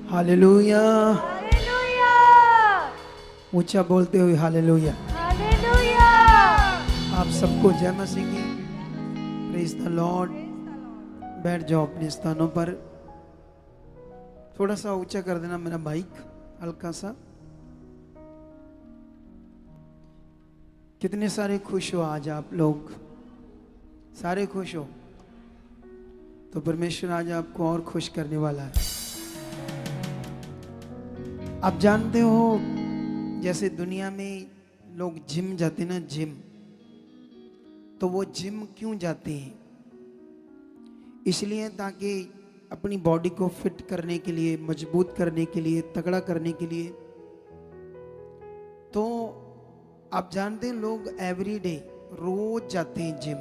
Hallelujah. Hallelujah. ऊंचा बोलते हुए हालेलुया। हालेलुया। आप सबको जय मसीह की। Praise the Lord. बैठ जाओ अपने स्थानों पर। थोड़ा सा ऊंचा कर देना मेरा माइक, हल्का सा। कितने सारे खुश हो आज आप लोग? सारे खुश हो तो परमेश्वर आज आपको और खुश करने वाला है। आप जानते हो, जैसे दुनिया में लोग जिम जाते ना, जिम, तो वो जिम क्यों जाते हैं? इसलिए ताकि अपनी बॉडी को फिट करने के लिए, मजबूत करने के लिए, तगड़ा करने के लिए। तो आप जानते हैं लोग एवरीडे रोज जाते हैं जिम,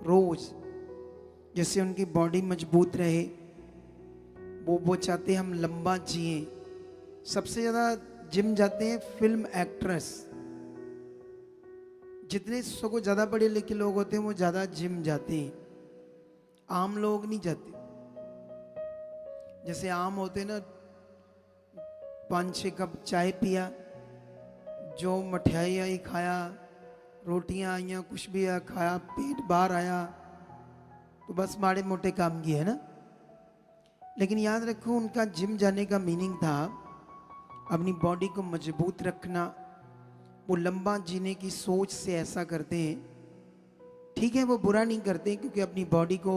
रोज, जिससे उनकी बॉडी मजबूत रहे। वो चाहते हैं हम लंबा जिए। सबसे ज्यादा जिम जाते हैं फिल्म एक्ट्रेस। जितने को ज्यादा पढ़े लिखे लोग होते हैं वो ज्यादा जिम जाते हैं, आम लोग नहीं जाते। जैसे आम होते ना, 5-6 कप चाय पिया, जो मठियाई आई खाया, रोटियां आईया, कुछ भी आया खाया, पेट बाहर आया, तो बस माड़े मोटे काम किए है ना। लेकिन याद रखो, उनका जिम जाने का मीनिंग था अपनी बॉडी को मजबूत रखना। वो लंबा जीने की सोच से ऐसा करते हैं। ठीक है, वो बुरा नहीं करते, क्योंकि अपनी बॉडी को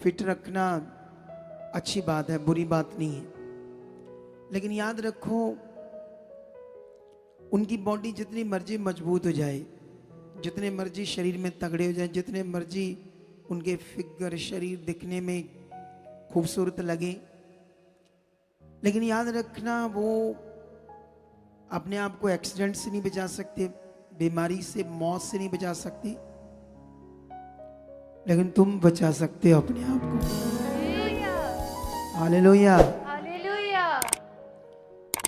फिट रखना अच्छी बात है, बुरी बात नहीं है। लेकिन याद रखो, उनकी बॉडी जितनी मर्जी मजबूत हो जाए, जितने मर्जी शरीर में तगड़े हो जाए, जितने मर्जी उनके फिगर, शरीर दिखने में खूबसूरत लगे, लेकिन याद रखना वो अपने आप को एक्सीडेंट से नहीं बचा सकते, बीमारी से, मौत से नहीं बचा सकते। लेकिन तुम बचा सकते हो अपने आप को। हालेलुया। हालेलुया।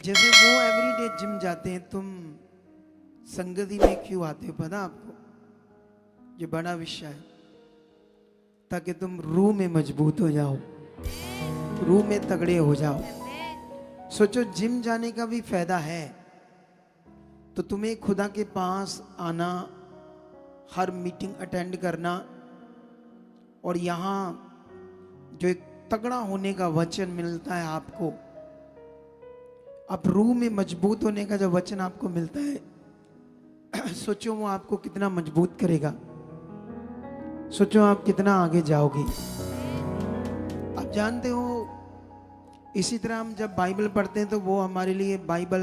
जैसे वो एवरीडे जिम जाते हैं, तुम संगति में क्यों आते हो पता आपको? ये बड़ा विषय है, ताकि तुम रूह में मजबूत हो जाओ, रूह में तगड़े हो जाओ। सोचो, जिम जाने का भी फायदा है। तो तुम्हें खुदा के पास आना, हर मीटिंग अटेंड करना, और यहाँ जो एक तगड़ा होने का वचन मिलता है आपको, अब रूह में मजबूत होने का जो वचन आपको मिलता है, सोचो वो आपको कितना मजबूत करेगा। सोचो आप कितना आगे जाओगे। आप जानते हो, इसी तरह हम जब बाइबल पढ़ते हैं तो वो हमारे लिए बाइबल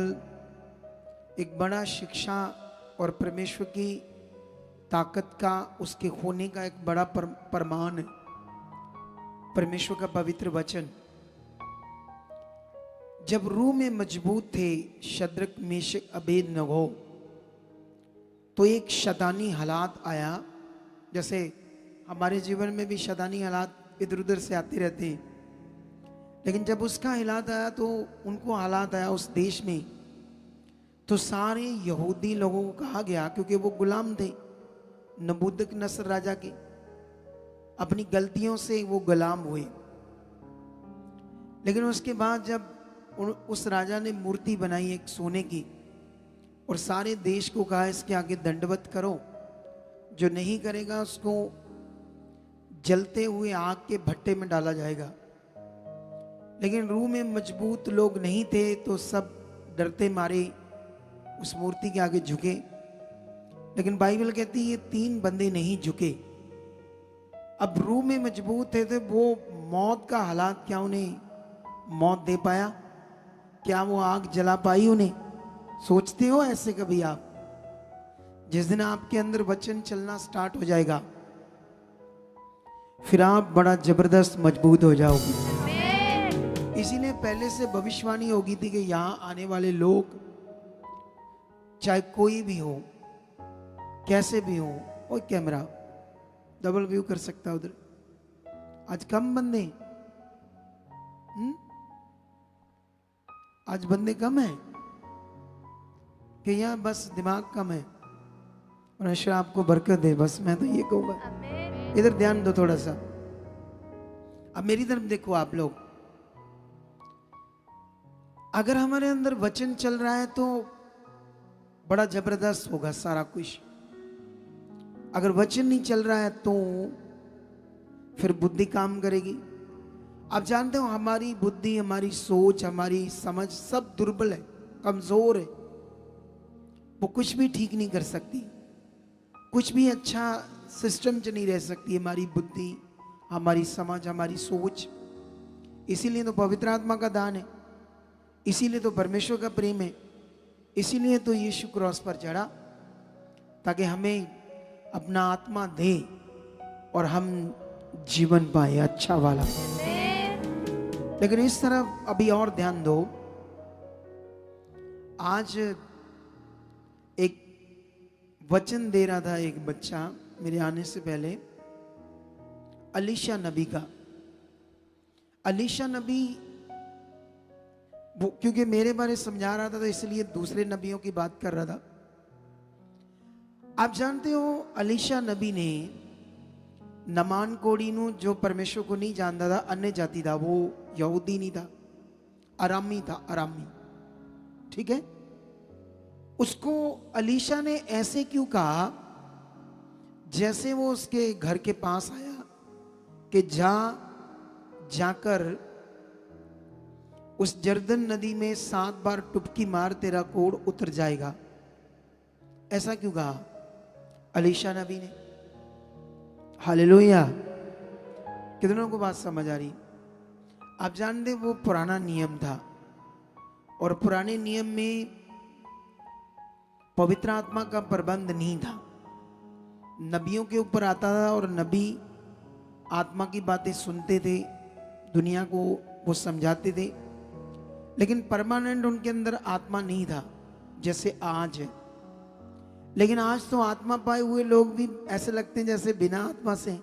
एक बड़ा शिक्षा और परमेश्वर की ताकत का, उसके होने का एक बड़ा प्रमाण है। परमेश्वर का पवित्र वचन। जब रूह में मजबूत थे शद्रक, मेशक, अबेदनगो, तो एक शैतानी हालात आया। जैसे हमारे जीवन में भी शैतानी हालात इधर उधर से आते रहते हैं, लेकिन जब उसका हालात आया, तो उनको हालात आया उस देश में, तो सारे यहूदी लोगों को कहा गया, क्योंकि वो गुलाम थे नबूकदनेस्सर राजा के, अपनी गलतियों से वो गुलाम हुए। लेकिन उसके बाद जब उस राजा ने मूर्ति बनाई एक सोने की, और सारे देश को कहा इसके आगे दंडवत करो, जो नहीं करेगा उसको जलते हुए आग के भट्टे में डाला जाएगा। लेकिन रूह में मजबूत लोग नहीं थे, तो सब डरते मारे उस मूर्ति के आगे झुके। लेकिन बाइबल कहती है ये 3 बंदे नहीं झुके। अब रूह में मजबूत थे, तो वो मौत का हालात क्या उन्हें मौत दे पाया? क्या वो आग जला पाई उन्हें? सोचते हो ऐसे कभी आप? जिस दिन आपके अंदर वचन चलना स्टार्ट हो जाएगा, फिर आप बड़ा जबरदस्त मजबूत हो जाओगे। इसीलिए पहले से भविष्यवाणी होगी थी कि यहां आने वाले लोग, चाहे कोई भी हो, कैसे भी हो। ओ कैमरा डबल व्यू कर सकता उधर। आज कम बंदे, आज बंदे कम है कि यहाँ बस दिमाग कम है? परमेश्वर आपको बरकत दे, बस मैं तो ये कहूंगा। इधर ध्यान दो थोड़ा सा। अब मेरी तरफ देखो आप लोग। अगर हमारे अंदर वचन चल रहा है तो बड़ा जबरदस्त होगा सारा कुछ। अगर वचन नहीं चल रहा है तो फिर बुद्धि काम करेगी। आप जानते हो हमारी बुद्धि, हमारी सोच, हमारी समझ सब दुर्बल है, कमजोर है। वो कुछ भी ठीक नहीं कर सकती, कुछ भी अच्छा सिस्टम च नहीं रह सकती हमारी बुद्धि, हमारी समझ, हमारी सोच। इसीलिए तो पवित्र आत्मा का दान है, इसीलिए तो परमेश्वर का प्रेम है, इसीलिए तो यीशु क्रॉस पर चढ़ा ताकि हमें अपना आत्मा दे और हम जीवन पाए अच्छा वाला। लेकिन इस तरफ अभी और ध्यान दो। आज एक वचन दे रहा था एक बच्चा मेरे आने से पहले, अलीशा नबी का। अलीशा नबी वो क्योंकि मेरे बारे समझा रहा था तो इसलिए दूसरे नबियों की बात कर रहा था। आप जानते हो अलीशा नबी ने नमान कोड़ी नु जो परमेश्वर को नहीं जानता था, अन्य जाति था, वो यहूदी नहीं था, अरामी था, अरामी, ठीक है। उसको अलीशा ने ऐसे क्यों कहा जैसे वो उसके घर के पास आया कि जाकर उस जर्दन नदी में 7 बार टुपकी मार, तेरा कोढ़ उतर जाएगा। ऐसा क्यों कहा अलीशा नबी ने? हालेलुया। कितनों को बात समझ आ रही? आप जानते वो पुराना नियम था और पुराने नियम में पवित्र आत्मा का प्रबंध नहीं था। नबियों के ऊपर आता था और नबी आत्मा की बातें सुनते थे, दुनिया को वो समझाते थे, लेकिन परमानेंट उनके अंदर आत्मा नहीं था जैसे आज है। लेकिन आज तो आत्मा पाए हुए लोग भी ऐसे लगते हैं जैसे बिना आत्मा से,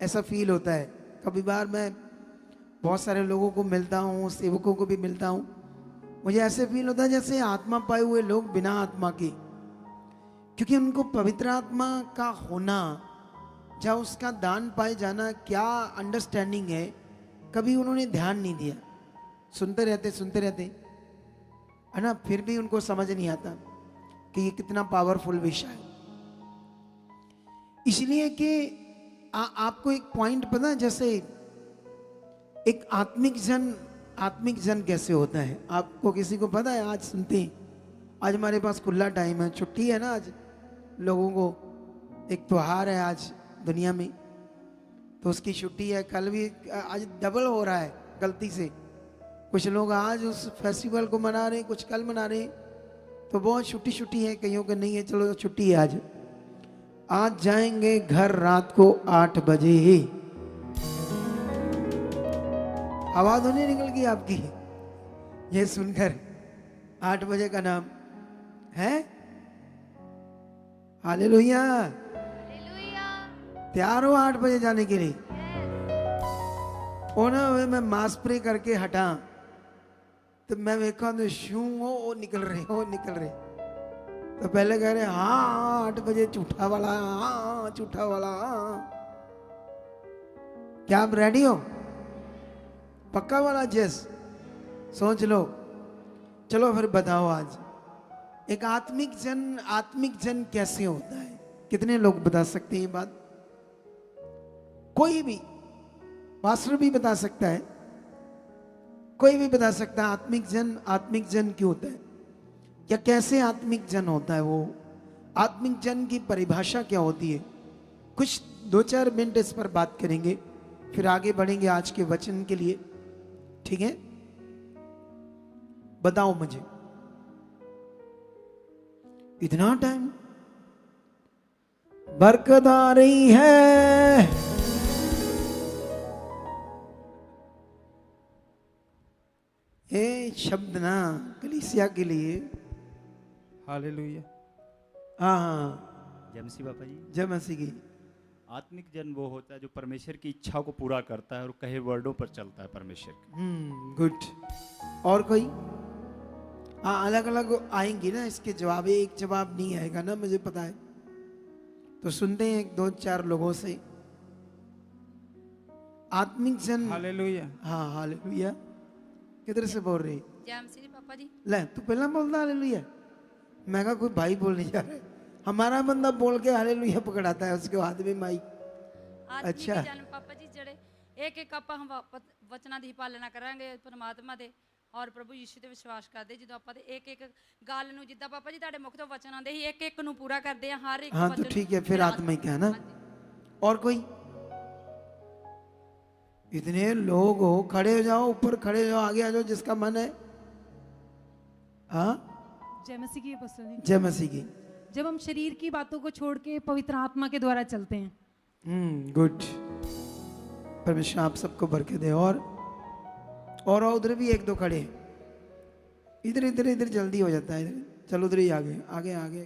ऐसा फील होता है। कभी बार मैं बहुत सारे लोगों को मिलता हूँ, सेवकों को भी मिलता हूँ, मुझे ऐसे फील होता है जैसे आत्मा पाए हुए लोग बिना आत्मा के, क्योंकि उनको पवित्र आत्मा का होना, जहाँ उसका दान पाए जाना, क्या अंडरस्टैंडिंग है, कभी उन्होंने ध्यान नहीं दिया। सुनते रहते है ना, फिर भी उनको समझ नहीं आता कि ये कितना पावरफुल विषय है। इसलिए कि आपको एक पॉइंट पता है, जैसे एक आत्मिक जन कैसे होता है, आपको किसी को पता है? आज सुनते हैं, आज हमारे पास खुला टाइम है, छुट्टी है ना, आज लोगों को एक त्योहार है आज दुनिया में, तो उसकी छुट्टी है। कल भी, आज डबल हो रहा है गलती से, कुछ लोग आज उस फेस्टिवल को मना रहे हैं, कुछ कल मना रहे हैं, तो बहुत छुट्टी है, कईयों को नहीं है, चलो छुट्टी है आज। आज जाएंगे घर रात को 8 बजे ही। आवाज होने निकल गई आपकी ये सुनकर, 8 बजे का नाम है। हालेलुया। तैयार हो 8 बजे जाने के लिए? ओ ना वे मैं मास्क स्प्रे करके हटा तो मैं देखा तो शू वो निकल रहे। तो पहले कह रहे हाँ 8 बजे झूठा वाला, हाँ झूठा वाला, हाँ। क्या आप रेडी हो? पक्का वाला? जस सोच लो। चलो फिर बताओ आज एक आत्मिक जन कैसे होता है? कितने लोग बता सकते हैं ये बात? कोई भी, पास्टर भी बता सकता है, कोई भी बता सकता है आत्मिक जन क्यों होता है, या कैसे आत्मिक जन होता है? वो आत्मिक जन की परिभाषा क्या होती है? कुछ 2-4 मिनट इस पर बात करेंगे, फिर आगे बढ़ेंगे आज के वचन के लिए, ठीक है? बताओ मुझे, इतना टाइम बरकत आ रही है। ये शब्द ना कलीसिया के लिए। हालेलुया। हाँ, जय मसीह बाबा जी। जय मसीह की। आत्मिक जन वो होता है जो परमेश्वर की इच्छा को पूरा करता है और कहे वर्डों पर चलता है परमेश्वर के। गुड। और कोई? हाँ, अलग अलग आएंगी ना इसके जवाब, एक जवाब नहीं आएगा ना, मुझे पता है। तो सुनते हैं 1-2-4 लोगों से। आत्मिक जन। हालेलुया। हाँ हालेलुया। किधर से बोल रही? जैम श्री पापा जी। ले तू पहला बोलता हालेलुया। मैं कहा कोई भाई बोलने जा रहा है, हमारा बंदा बोल के हालेलुया पकड़ाता है, उसके हाथ में माइक। आत्मिक अच्छा। जन्म पापा जी जड़े एक एक ਆਪਾਂ ਵਚਨਾਂ ਦੀ ਪਾਲਣਾ ਕਰਾਂਗੇ ਪਰਮਾਤਮਾ ਦੇ ਔਰ ਪ੍ਰਭੂ ਯਿਸੂ ਤੇ ਵਿਸ਼ਵਾਸ ਕਰਦੇ ਜਦੋਂ ਆਪਾਂ ਤੇ ਇੱਕ ਇੱਕ ਗੱਲ ਨੂੰ ਜਿੱਦਾਂ ਪਾਪਾ ਜੀ ਤੁਹਾਡੇ ਮੁਖ ਤੋਂ ਵਚਨ ਆਉਂਦੇ ਸੀ ਇੱਕ ਇੱਕ ਨੂੰ ਪੂਰਾ ਕਰਦੇ ਆ ਹਰ ਇੱਕ हाँ तो ਵਚਨ ठीक है, फिर आत्मिक है ना। और कोई? इतने लोग हो, खड़े हो जाओ, ऊपर खड़े हो जाओ, आगे आ जाओ जिसका मन है। हाँ जय मसीह की अपोस्टल जी। जय मसीह की। जब हम शरीर की बातों को छोड़ के पवित्र आत्मा के द्वारा चलते हैं। गुड। परमेश्वर आप सबको बरकत दे। और उधर भी एक दो खड़े हैं। इधर इधर इधर जल्दी हो जाता है, इधर चलो, उधर ही आगे आगे आगे।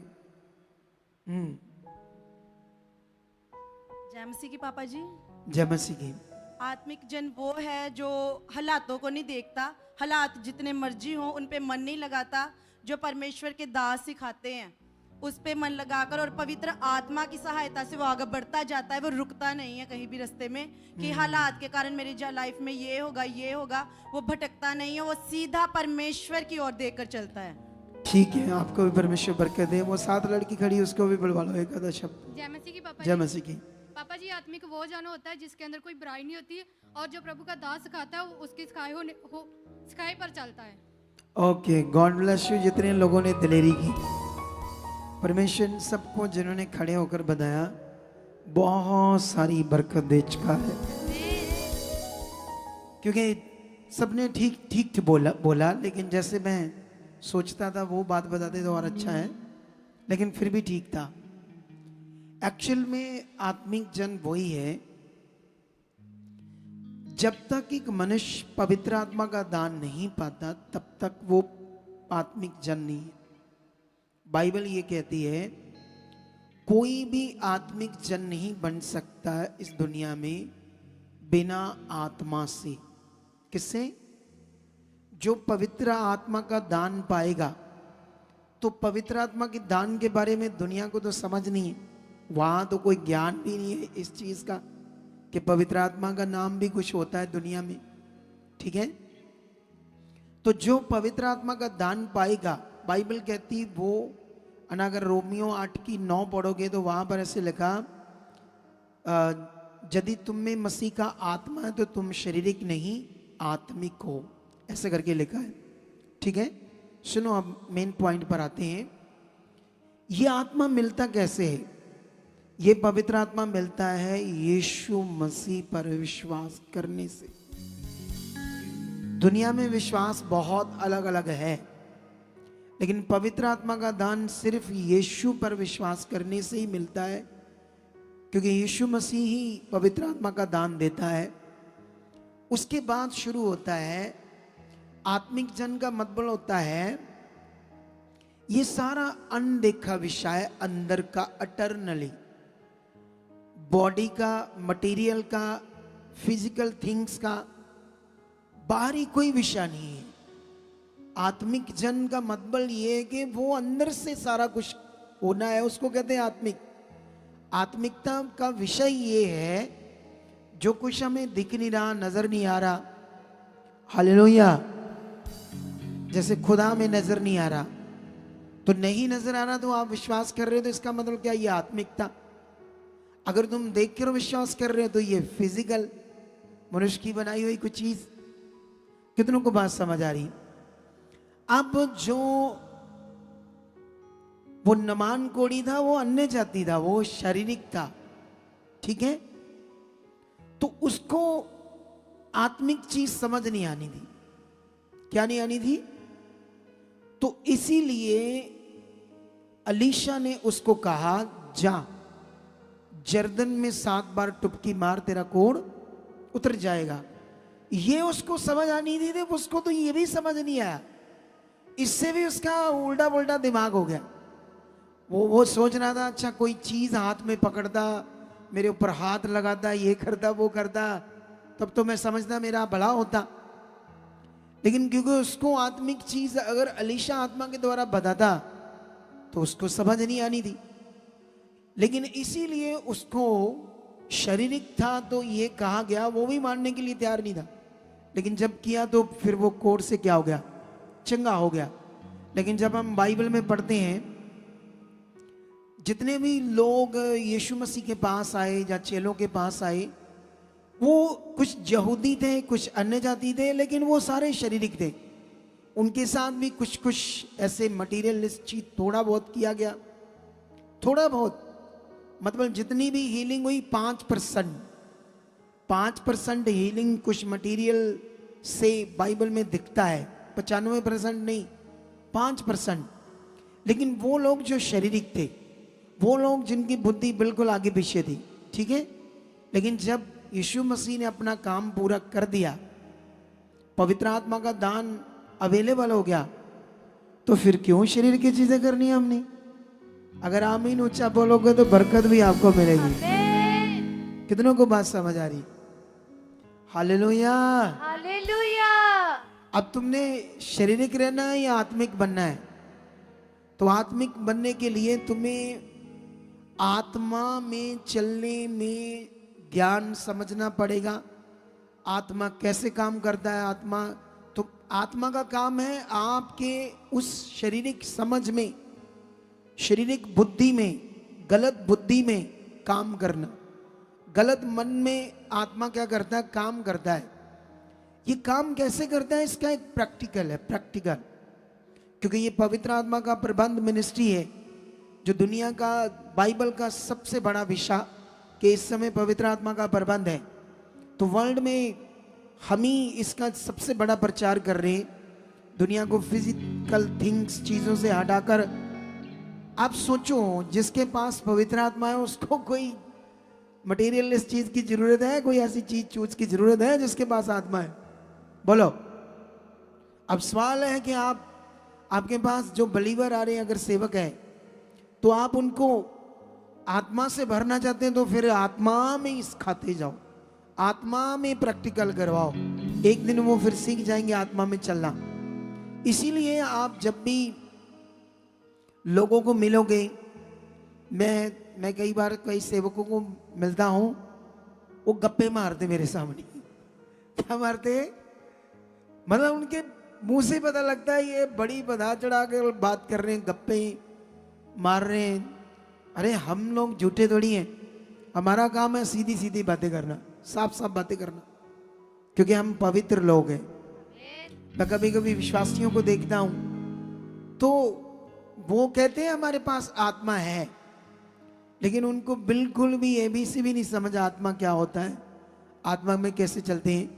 जय मसीह की पापा जी। जय मसीह की। आत्मिक जन वो है जो हालातों को नहीं देखता, हालात जितने मर्जी हो उन पे मन नहीं लगाता, जो परमेश्वर के दास सिखाते हैं उस पे मन लगाकर और पवित्र आत्मा की सहायता से वो आगे बढ़ता जाता है। वो रुकता नहीं है कहीं भी रास्ते में कि हालात के कारण मेरी लाइफ में ये होगा। वो भटकता नहीं है, वो सीधा परमेश्वर की ओर देखकर चलता है। ठीक है, आपको भी परमेश्वर बरकत दे। वो साथ लड़की खड़ी, उसको भी बुलवा लो एक आधा शब्द। जय मसीह की पापा जय जी। मसीह की। पापा जी आत्मिक वो जन होता है जिसके अंदर कोई बुराई नहीं होती है और जो प्रभु का दास सिखाता है वो उसकी सिखाई पर चलता है। ओके, गॉड ब्लेस यू जितने लोगों ने दिलेरी की। परमेश्वर सबको जिन्होंने खड़े होकर बताया बहुत सारी बरकत दे चुका है, क्योंकि सबने ठीक ठीक बोला, लेकिन जैसे मैं सोचता था वो बात बताते तो और अच्छा है, लेकिन फिर भी ठीक था। एक्चुअल में आत्मिक जन वही है, जब तक एक मनुष्य पवित्र आत्मा का दान नहीं पाता तब तक वो आत्मिक जन नहीं है। बाइबल ये कहती है कोई भी आत्मिक जन नहीं बन सकता इस दुनिया में बिना आत्मा से। किससे? जो पवित्र आत्मा का दान पाएगा। तो पवित्र आत्मा के दान के बारे में दुनिया को तो समझ नहीं है, वहां तो कोई ज्ञान भी नहीं है इस चीज का कि पवित्र आत्मा का नाम भी कुछ होता है दुनिया में। ठीक है, तो जो पवित्र आत्मा का दान पाएगा, बाइबल कहती वो, अगर रोमियो 8:9 पढ़ोगे तो वहां पर ऐसे लिखा, यदि तुम में मसीह का आत्मा है तो तुम शारीरिक नहीं आत्मिक हो, ऐसे करके लिखा है। ठीक है, सुनो अब मेन पॉइंट पर आते हैं। ये आत्मा मिलता कैसे है? ये पवित्र आत्मा मिलता है यीशु मसीह पर विश्वास करने से। दुनिया में विश्वास बहुत अलग अलग है, लेकिन पवित्र आत्मा का दान सिर्फ यीशु पर विश्वास करने से ही मिलता है, क्योंकि यीशु मसीह ही पवित्र आत्मा का दान देता है। उसके बाद शुरू होता है आत्मिक जन का मतलब होता है ये सारा अनदेखा विषय अंदर का, अटर्नली बॉडी का, मटेरियल का, फिजिकल थिंग्स का, बाहरी कोई विषय नहीं है। आत्मिक जन का मतलब ये है कि वो अंदर से सारा कुछ होना है, उसको कहते हैं आत्मिक। आत्मिकता का विषय ये है जो कुछ हमें दिख नहीं रहा, नजर नहीं आ रहा। हालेलुया। जैसे खुदा में नजर नहीं आ रहा, तो नहीं नजर आ रहा तो आप विश्वास कर रहे हो, तो इसका मतलब क्या? ये आत्मिकता। अगर तुम देख कर विश्वास कर रहे हो तो ये फिजिकल, मनुष्य की बनाई हुई कुछ चीज। कितनों को बात समझ आ रही? अब जो वो नमान कोड़ी था वो अन्य जाति था, वो शारीरिक था। ठीक है, तो उसको आत्मिक चीज समझ नहीं आनी थी। क्या नहीं आनी थी? तो इसीलिए अलीशा ने उसको कहा, जा जर्दन में 7 बार टुपकी मार, तेरा कोढ़ उतर जाएगा। ये उसको समझ आनी थी, उसको तो ये भी समझ नहीं आया। इससे भी उसका उल्टा पुल्टा दिमाग हो गया। वो सोच रहा था अच्छा कोई चीज हाथ में पकड़ता, मेरे ऊपर हाथ लगाता, ये करता वो करता, तब तो मैं समझता मेरा भला होता। लेकिन क्योंकि उसको आत्मिक चीज अगर अलीशा आत्मा के द्वारा बताता तो उसको समझ नहीं आनी थी। लेकिन इसीलिए उसको शारीरिक था तो ये कहा गया, वो भी मानने के लिए तैयार नहीं था। लेकिन जब किया तो फिर वो कोढ़ से क्या हो गया, चंगा हो गया। लेकिन जब हम बाइबल में पढ़ते हैं, जितने भी लोग यीशु मसीह के पास आए या चेलों के पास आए, वो कुछ यहूदी थे, कुछ अन्य जाति थे, लेकिन वो सारे शारीरिक थे। उनके साथ भी कुछ कुछ ऐसे मटीरियलिस्ट चीज थोड़ा बहुत किया गया, थोड़ा बहुत, मतलब जितनी भी हीलिंग हुई 5% हीलिंग कुछ मटेरियल से बाइबल में दिखता है, 95% नहीं, 5%। लेकिन वो लोग जो शारीरिक थे, वो लोग जिनकी बुद्धि बिल्कुल आगे पीछे थी, ठीक है। लेकिन जब यीशु मसीह ने अपना काम पूरा कर दिया, पवित्र आत्मा का दान अवेलेबल हो गया, तो फिर क्यों शरीर की चीजें करनी है हमने। अगर आमीन ऊंचा बोलोगे तो बरकत भी आपको मिलेगी। कितनों को बात समझ आ रही? हालेलुया। हालेलुया। अब तुमने शारीरिक रहना है या आत्मिक बनना है? तो आत्मिक बनने के लिए तुम्हें आत्मा में चलने में ज्ञान समझना पड़ेगा। आत्मा कैसे काम करता है? आत्मा का काम है आपके उस शारीरिक समझ में, शारीरिक बुद्धि में, गलत बुद्धि में काम करना। गलत मन में आत्मा क्या करता है? काम करता है। ये काम कैसे करता है? इसका एक प्रैक्टिकल है, प्रैक्टिकल, क्योंकि ये पवित्र आत्मा का प्रबंध मिनिस्ट्री है, जो दुनिया का बाइबल का सबसे बड़ा विषय कि इस समय पवित्र आत्मा का प्रबंध है। तो वर्ल्ड में हम ही इसका सबसे बड़ा प्रचार कर रहे हैं। दुनिया को फिजिकल थिंग्स, चीजों से हटाकर, आप सोचो, जिसके पास पवित्र आत्मा है उसको कोई मटेरियलिस्ट चीज की जरूरत है? कोई ऐसी चीज की जरूरत है जिसके पास आत्मा है? बोलो। अब सवाल है कि आपके पास जो बलीवर आ रहे हैं, अगर सेवक है, तो आप उनको आत्मा से भरना चाहते हैं, तो फिर आत्मा में इस खाते जाओ, आत्मा में प्रैक्टिकल करवाओ। एक दिन वो फिर सीख जाएंगे आत्मा में चलना। इसीलिए आप जब भी लोगों को मिलोगे, मैं कई बार कई सेवकों को मिलता हूं, वो गप्पे मारते मेरे सामने। क्या मारते? मतलब उनके मुंह से पता लगता है ये बड़ी बधा चढ़ा कर बात कर रहे हैं, गप्पे मार रहे हैं। अरे हम लोग झूठे थोड़ी हैं, हमारा काम है सीधी सीधी बातें करना, साफ साफ बातें करना, क्योंकि हम पवित्र लोग हैं। मैं कभी कभी विश्वासियों को देखता हूं तो वो कहते हैं हमारे पास आत्मा है, लेकिन उनको बिल्कुल भी एबीसी भी नहीं समझ आत्मा क्या होता है, आत्मा में कैसे चलते हैं।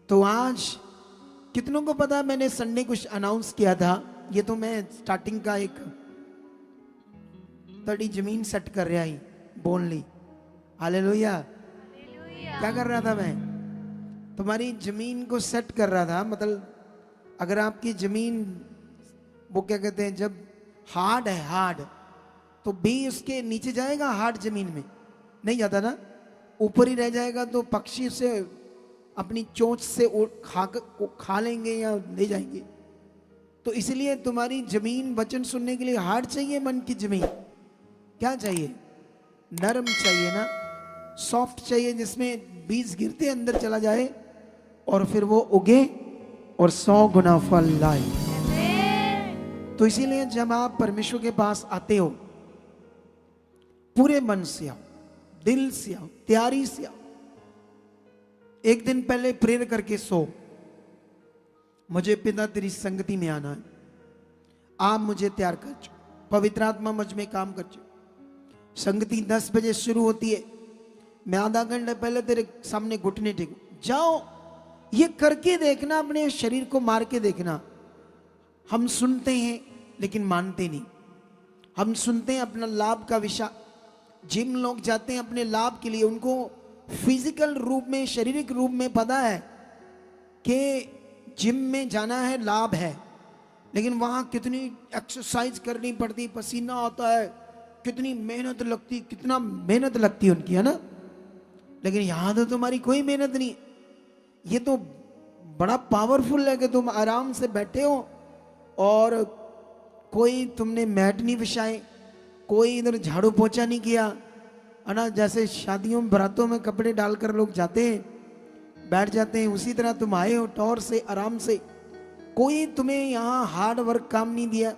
तो आज कितनों को पता, मैंने संडे कुछ अनाउंस किया था, ये तो मैं स्टार्टिंग का एक तड़ी जमीन सेट कर रहा ही बोल ली। हालेलुया। क्या कर रहा था मैं? तुम्हारी जमीन को सेट कर रहा था। मतलब अगर आपकी जमीन, वो क्या कहते हैं, जब हार्ड है, हार्ड, तो बी उसके नीचे जाएगा, हार्ड जमीन में नहीं जाता ना, ऊपर ही रह जाएगा, तो पक्षी उसे अपनी चोंच से खा लेंगे या ले जाएंगे। तो इसलिए तुम्हारी जमीन वचन सुनने के लिए हार्ड चाहिए, मन की जमीन क्या चाहिए? नरम चाहिए ना, सॉफ्ट चाहिए, जिसमें बीज गिरते अंदर चला जाए और फिर वो उगे और 100 गुना फल लाए। तो इसीलिए जब आप परमेश्वर के पास आते हो, पूरे मन से आओ, दिल से आओ, तैयारी से आओ। एक दिन पहले प्रेयर करके सो, मुझे पिता तेरी संगति में आना है, आप मुझे तैयार कर चो, पवित्र आत्मा मुझ में काम कर चो। संगति 10 बजे शुरू होती है, मैं आधा घंटे पहले तेरे सामने घुटने टेकूं। जाओ, ये करके देखना, अपने शरीर को मार के देखना। हम सुनते हैं लेकिन मानते नहीं। हम सुनते हैं अपना लाभ का विषय। जिम लोग जाते हैं अपने लाभ के लिए, उनको फिजिकल रूप में, शारीरिक रूप में पता है कि जिम में जाना है, लाभ है, लेकिन वहां कितनी एक्सरसाइज करनी पड़ती, पसीना आता है, कितनी मेहनत लगती, कितना मेहनत लगती है उनकी, है ना। लेकिन यहां तो तुम्हारी कोई मेहनत नहीं। ये तो बड़ा पावरफुल है कि तुम आराम से बैठे हो और कोई तुमने मैट नहीं बिछाए, कोई इधर झाड़ू पोछा नहीं किया, है ना। जैसे शादियों में, बारातों में कपड़े डालकर लोग जाते हैं, बैठ जाते हैं। उसी तरह तुम आए हो टौर से, आराम से, कोई तुम्हें यहाँ हार्ड वर्क काम नहीं दिया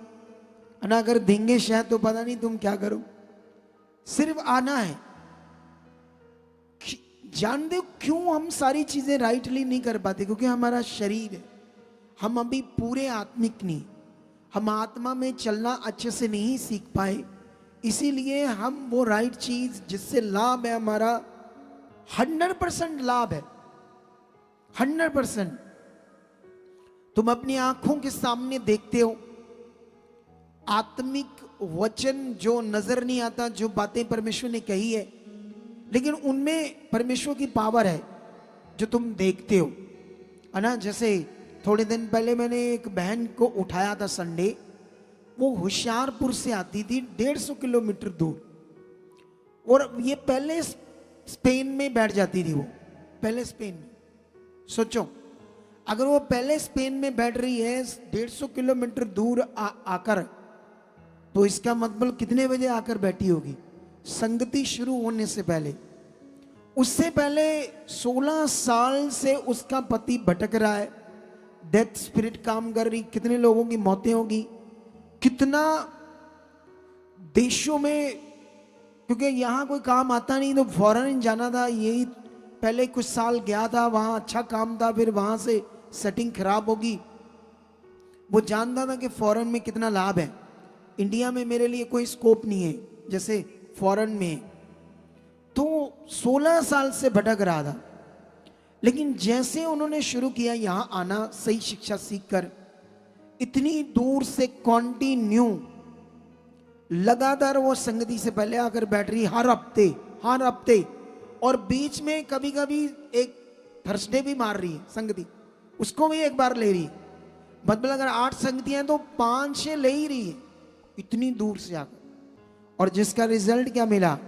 ना। अगर देंगे शायद तो पता नहीं तुम क्या करो, सिर्फ आना है। जानते हो क्यों हम सारी चीजें राइटली नहीं कर पाते? क्योंकि हमारा शरीर है, हम अभी पूरे आत्मिक नहीं, हम आत्मा में चलना अच्छे से नहीं सीख पाए। इसीलिए हम वो राइट चीज जिससे लाभ है हमारा, 100% लाभ है, 100%। तुम अपनी आंखों के सामने देखते हो आत्मिक वचन जो नजर नहीं आता, जो बातें परमेश्वर ने कही है, लेकिन उनमें परमेश्वर की पावर है जो तुम देखते हो, है ना। जैसे थोड़े दिन पहले मैंने एक बहन को उठाया था संडे, वो होशियारपुर से आती थी 150 किलोमीटर दूर, और ये पहले स्पेन में बैठ जाती थी। वो पहले स्पेन में, सोचो अगर वो पहले स्पेन में बैठ रही है 150 किलोमीटर दूर आकर, तो इसका मतलब कितने बजे आकर बैठी होगी? संगति शुरू होने से पहले। उससे पहले 16 साल से उसका पति भटक रहा है, डेथ स्पिरिट काम कर रही, कितने लोगों की मौतें होगी, कितना देशों में, क्योंकि यहाँ कोई काम आता नहीं तो फॉरेन जाना था। यही पहले कुछ साल गया था, वहाँ अच्छा काम था, फिर वहाँ से सेटिंग खराब होगी। वो जानता था कि फॉरेन में कितना लाभ है, इंडिया में मेरे लिए कोई स्कोप नहीं है जैसे फॉरेन में। तो 16 साल से भटक रहा था, लेकिन जैसे उन्होंने शुरू किया यहाँ आना, सही शिक्षा सीखकर, इतनी दूर से कंटिन्यू लगातार वो संगति से पहले आकर बैठ रही, हर हफ्ते, और बीच में कभी कभी एक थर्सडे भी मार रही है संगति, उसको भी एक बार ले रही है। मतलब अगर 8 संगतियां हैं तो 5-6 ले ही रही है, इतनी दूर से आकर। और जिसका रिजल्ट क्या मिला?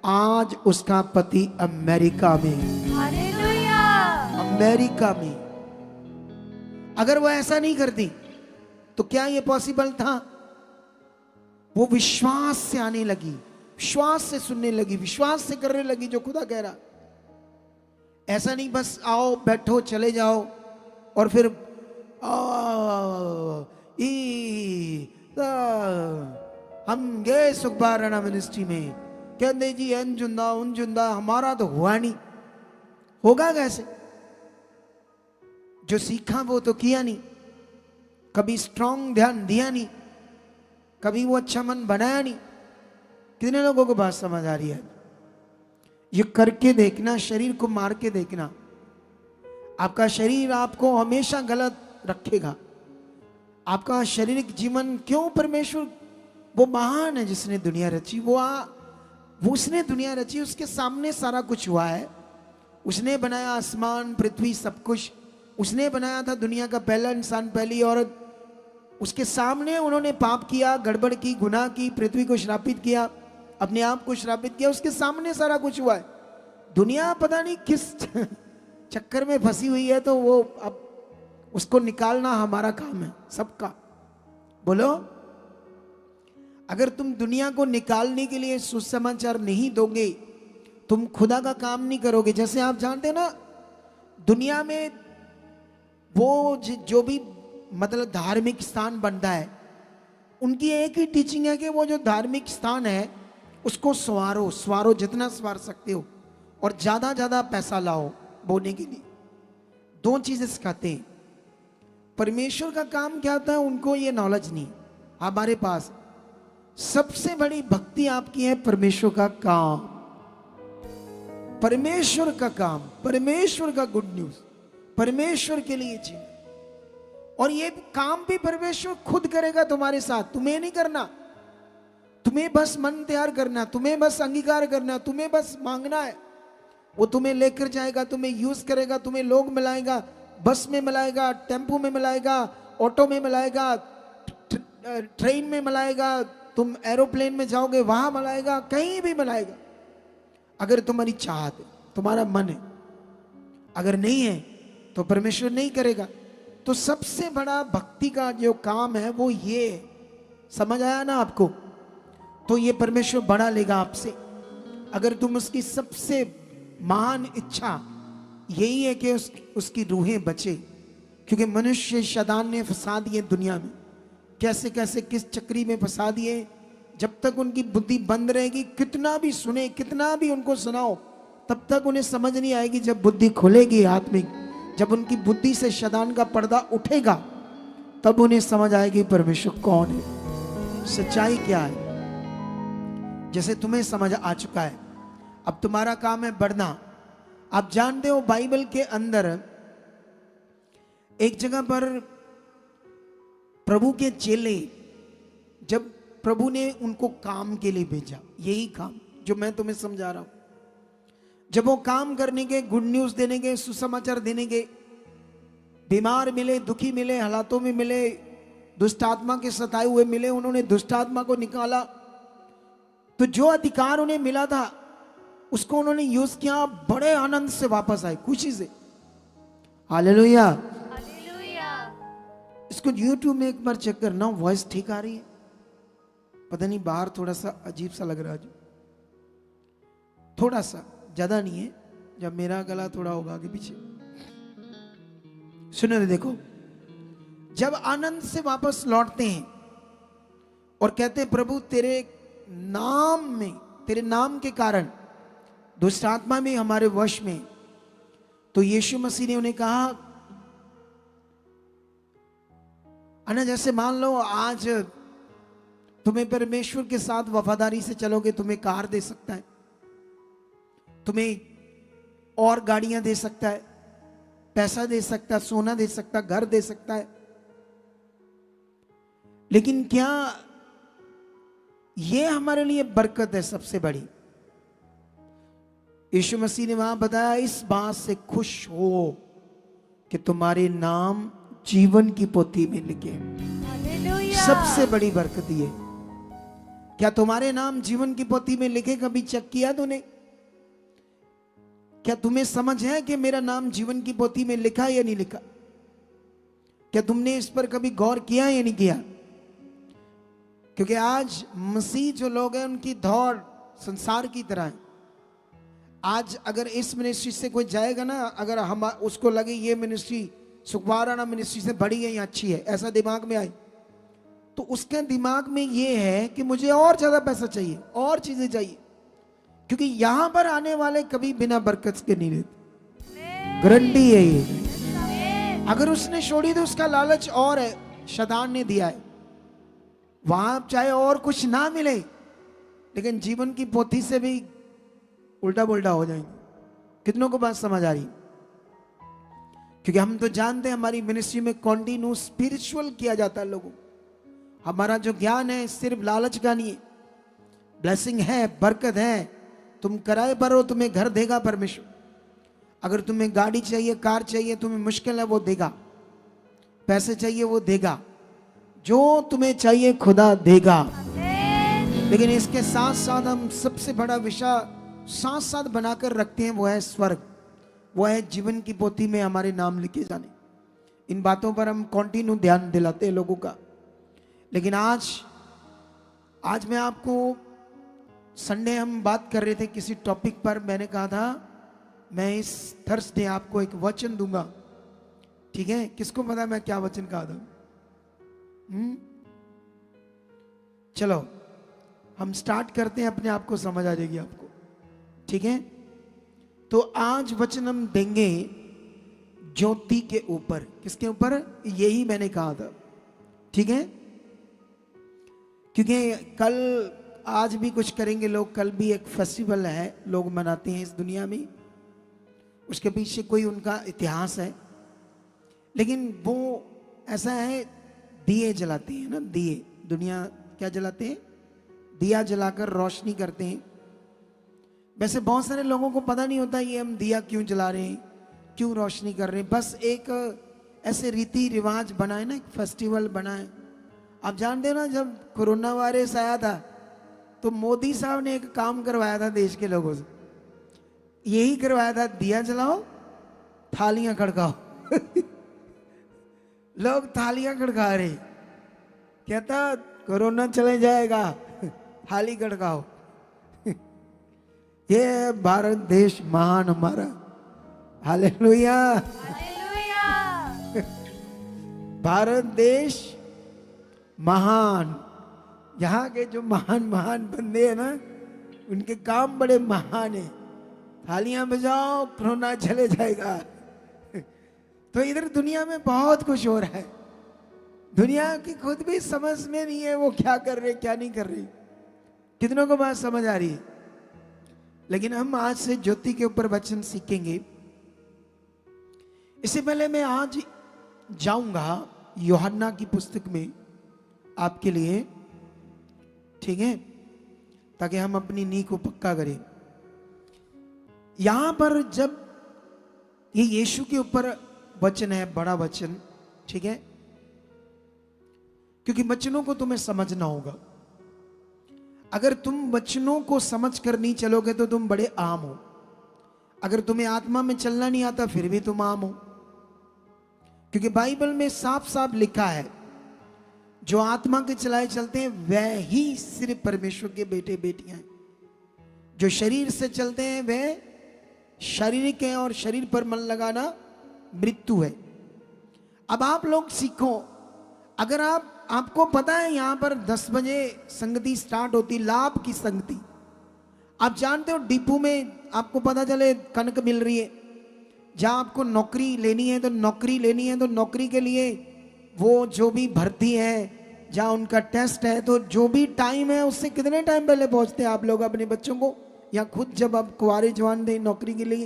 आज उसका पति अमेरिका में, हालेलुया। अमेरिका में। अगर वो ऐसा नहीं करती तो क्या ये पॉसिबल था? वो विश्वास से आने लगी, विश्वास से सुनने लगी, विश्वास से करने लगी जो खुदा कह रहा। ऐसा नहीं बस आओ बैठो चले जाओ और फिर हम गए सुखबार राणा मिनिस्ट्री में, कहते जी अंजुंदा उनजुंदा, हमारा तो हुआ नहीं। होगा कैसे? जो सीखा वो तो किया नहीं, कभी स्ट्रांग ध्यान दिया नहीं, कभी वो अच्छा मन बनाया नहीं। कितने लोगों को बात समझ आ रही है? ये करके देखना, शरीर को मार के देखना, आपका शरीर आपको हमेशा गलत रखेगा। आपका शारीरिक जीवन क्यों? परमेश्वर वो महान है जिसने दुनिया रची, वो उसने दुनिया रची, उसके सामने सारा कुछ हुआ है। उसने बनाया आसमान पृथ्वी सब कुछ, उसने बनाया था दुनिया का पहला इंसान, पहली औरत। उसके सामने उन्होंने पाप किया, गड़बड़ की, गुनाह की, पृथ्वी को श्रापित किया, अपने आप को श्रापित किया। उसके सामने सारा कुछ हुआ है। दुनिया पता नहीं किस चक्कर में फंसी हुई है, तो वो अब उसको निकालना हमारा काम है सबका। बोलो, अगर तुम दुनिया को निकालने के लिए सुसमाचार नहीं दोगे, तुम खुदा का काम नहीं करोगे। जैसे आप जानते हो ना, दुनिया में वो जो भी मतलब धार्मिक स्थान बनता है, उनकी एक ही टीचिंग है कि वो जो धार्मिक स्थान है उसको स्वारो जितना स्वार सकते हो, और ज्यादा ज्यादा पैसा लाओ बोने के लिए। 2 चीजें सिखाते हैं। परमेश्वर का काम क्या होता है उनको ये नॉलेज नहीं। हमारे पास सबसे बड़ी भक्ति आपकी है परमेश्वर का काम, परमेश्वर का काम, परमेश्वर का गुड न्यूज, परमेश्वर के लिए जीना। और ये काम भी परमेश्वर खुद करेगा तुम्हारे साथ, तुम्हें नहीं करना। तुम्हें बस मन तैयार करना, तुम्हें बस अंगीकार करना, तुम्हें बस मांगना है। वो तुम्हें लेकर जाएगा, तुम्हें यूज करेगा, तुम्हें लोग मिलाएगा, बस में मिलाएगा, टेम्पो में मिलाएगा, ऑटो में मिलाएगा, ट्रेन में मिलाएगा, तुम एरोप्लेन में जाओगे वहां मिलाएगा, कहीं भी मिलाएगा, अगर तुम्हारी चाहत है, तुम्हारा मन है। अगर नहीं है तो परमेश्वर नहीं करेगा। तो सबसे बड़ा भक्ति का जो काम है वो ये है। समझ आया ना आपको? तो ये परमेश्वर बढ़ा लेगा आपसे, अगर तुम उसकी सबसे महान इच्छा यही है कि उसकी रूहें बचे, क्योंकि मनुष्य शैतान ने फंसा दिए दुनिया में, कैसे कैसे किस चक्री में फंसा दिए। जब तक उनकी बुद्धि बंद रहेगी, कितना भी सुने, कितना भी उनको सुनाओ, तब तक उन्हें समझ नहीं आएगी। जब बुद्धि खुलेगी आत्मिक, जब उनकी बुद्धि से शैतान का पर्दा उठेगा, तब उन्हें समझ आएगी परमेश्वर कौन है, सच्चाई क्या है। जैसे तुम्हें समझ आ चुका है, अब तुम्हारा काम है बढ़ना। आप जानते हो बाइबल के अंदर एक जगह पर प्रभु के चेले, जब प्रभु ने उनको काम के लिए भेजा, यही काम जो मैं तुम्हें समझा रहा हूं, जब वो काम करने के, गुड न्यूज देने के, सुसमाचार देने के, बीमार मिले, दुखी मिले, हालातों में मिले, दुष्ट आत्मा के सताए हुए मिले, उन्होंने दुष्ट आत्मा को निकाला। तो जो अधिकार उन्हें मिला था उसको उन्होंने यूज किया, बड़े आनंद से वापस आए, खुशी से। हालेलुया। हालेलुया। इसको YouTube में एक बार चेक करना, वॉइस ठीक आ रही है? पता नहीं, बाहर थोड़ा सा अजीब सा लग रहा है, थोड़ा सा, ज्यादा नहीं है। जब मेरा गला थोड़ा होगा आगे पीछे, सुनो देखो, जब आनंद से वापस लौटते हैं और कहते हैं प्रभु तेरे नाम में, तेरे नाम के कारण दुष्ट आत्मा में हमारे वश में, तो यीशु मसीह ने उन्हें कहा, अन्ना जैसे मान लो आज तुम्हें परमेश्वर के साथ वफादारी से चलोगे, तुम्हें कार दे सकता है, तुम्हें और गाड़ियां दे सकता है, पैसा दे सकता है, सोना दे सकता है, घर दे सकता है। लेकिन क्या ये हमारे लिए बरकत है सबसे बड़ी? यीशु मसीह ने वहां बताया, इस बात से खुश हो कि तुम्हारे नाम जीवन की पोथी में लिखे। हालेलुया। सबसे बड़ी बरकत ये। क्या तुम्हारे नाम जीवन की पोथी में लिखे? कभी चेक किया तूने? क्या तुम्हें समझ है कि मेरा नाम जीवन की पोथी में लिखा या नहीं लिखा? क्या तुमने इस पर कभी गौर किया या नहीं किया? क्योंकि आज मसीह जो लोग हैं उनकी दौड़ संसार की तरह है। आज अगर इस मिनिस्ट्री से कोई जाएगा ना, अगर हम उसको लगे ये मिनिस्ट्री सुखवाराना मिनिस्ट्री से बड़ी है या अच्छी है, ऐसा दिमाग में आए, तो उसके दिमाग में ये है कि मुझे और ज्यादा पैसा चाहिए, और चीजें चाहिए, क्योंकि यहां पर आने वाले कभी बिना बरकत के नहीं रहते। गारंटी है ये। अगर उसने छोड़ी तो उसका लालच और है, शैतान ने दिया है। वहां चाहे और कुछ ना मिले, लेकिन जीवन की पोथी से भी उल्टा पुल्टा हो जाएंगे। कितनों को बात समझ आ रही? क्योंकि हम तो जानते हैं हमारी मिनिस्ट्री में कॉन्टिन्यू स्पिरिचुअल किया जाता है लोगों। हमारा जो ज्ञान है सिर्फ लालच का नहीं है, ब्लेसिंग है, बरकत है। तुम किराए पर हो, तुम्हें घर देगा परमेश्वर। अगर तुम्हें गाड़ी चाहिए, कार चाहिए, तुम्हें मुश्किल है, वो देगा। पैसे चाहिए, वो देगा। जो तुम्हें चाहिए खुदा देगा। लेकिन इसके साथ साथ हम सबसे बड़ा विषय साथ साथ बनाकर रखते हैं, वो है स्वर्ग, वो है जीवन की पोथी में हमारे नाम लिखे जाने। इन बातों पर हम कंटिन्यू ध्यान दिलाते हैं लोगों का। लेकिन आज मैं आपको, संडे हम बात कर रहे थे किसी टॉपिक पर, मैंने कहा था मैं इस थर्सडे आपको एक वचन दूंगा। ठीक है? किसको पता मैं क्या वचन कहा था? चलो हम स्टार्ट करते हैं, अपने आप को समझ आ जाएगी आपको। ठीक है? तो आज वचन हम देंगे ज्योति के ऊपर। किसके ऊपर? यही मैंने कहा था। ठीक है? क्योंकि कल, आज भी कुछ करेंगे लोग, कल भी एक फेस्टिवल है, लोग मनाते हैं इस दुनिया में। उसके पीछे कोई उनका इतिहास है, लेकिन वो ऐसा है, दिए जलाते हैं ना, दिए। दुनिया क्या जलाते हैं? दिया जलाकर रोशनी करते हैं। वैसे बहुत सारे लोगों को पता नहीं होता ये हम दिया क्यों जला रहे हैं, क्यों रोशनी कर रहे हैं। बस एक ऐसे रीति रिवाज बनाए ना, एक फेस्टिवल बनाए। आप जानते हो ना, जब कोरोना वायरस आया था तो मोदी साहब ने एक काम करवाया था देश के लोगों से। यही करवाया था, दिया जलाओ, थालियां खड़काओ। लोग थालियां खड़का रहे, कहता कोरोना चले जाएगा, थाली खड़काओ। ये भारत देश महान हमारा, हालेलुया। हालेलुया। भारत देश महान, यहाँ के जो महान महान बंदे हैं ना, उनके काम बड़े महान है। थालियां बजाओ, कोरोना चले जाएगा। तो इधर दुनिया में बहुत कुछ हो रहा है, दुनिया की खुद भी समझ में नहीं है वो क्या कर रहे क्या नहीं कर रही। कितनों को बात समझ आ रही है? लेकिन हम आज से ज्योति के ऊपर वचन सीखेंगे। इससे पहले मैं आज जाऊंगा यूहन्ना की पुस्तक में आपके लिए, ठीक है, ताकि हम अपनी नींव को पक्का करें। यहां पर जब ये यीशु के ऊपर वचन है, बड़ा वचन, ठीक है, क्योंकि वचनों को तुम्हें समझना होगा। अगर तुम वचनों को समझ कर नहीं चलोगे तो तुम बड़े आम हो। अगर तुम्हें आत्मा में चलना नहीं आता फिर भी तुम आम हो, क्योंकि बाइबल में साफ साफ लिखा है जो आत्मा के चलाए चलते हैं वह ही सिर्फ परमेश्वर के बेटे बेटियां हैं। जो शरीर से चलते हैं वह शारीरिक है और शरीर पर मन लगाना मृत्यु है। अब आप लोग सीखो, अगर आपको पता है यहां पर 10 बजे संगति स्टार्ट होती, लाभ की संगति। आप जानते हो डिपो में आपको पता चले कनक मिल रही है, जहां आपको नौकरी लेनी है तो नौकरी के लिए वो जो भी भर्ती है, जहां उनका टेस्ट है, तो जो भी टाइम है उससे कितने टाइम पहले पहुंचते हैं आप लोग अपने बच्चों को, या खुद जब आप कुंवारे जवान थे नौकरी के लिए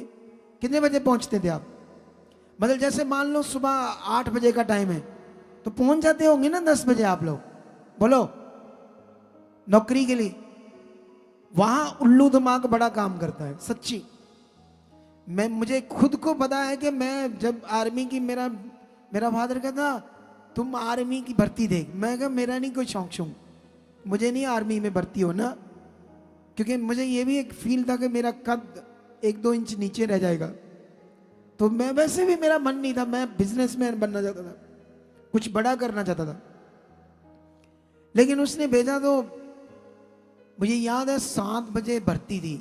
कितने बजे पहुंचते थे आप? मतलब जैसे मान लो सुबह 8 बजे का टाइम है तो पहुंच जाते होंगे ना 10 बजे आप लोग, बोलो, नौकरी के लिए। वहां उल्लू दिमाग बड़ा काम करता है, सच्ची। मुझे खुद को पता है कि मैं जब आर्मी की, मेरा फादर कहता तुम आर्मी की भर्ती देख, मैं कहा मेरा नहीं कोई शौक, मुझे नहीं आर्मी में भर्ती होना, क्योंकि मुझे ये भी एक फील था कि मेरा कद 1-2 इंच नीचे रह जाएगा। तो मैं, वैसे भी मेरा मन नहीं था, मैं बिजनेसमैन बनना चाहता था, कुछ बड़ा करना चाहता था। लेकिन उसने भेजा तो मुझे याद है 7 बजे भर्ती थी,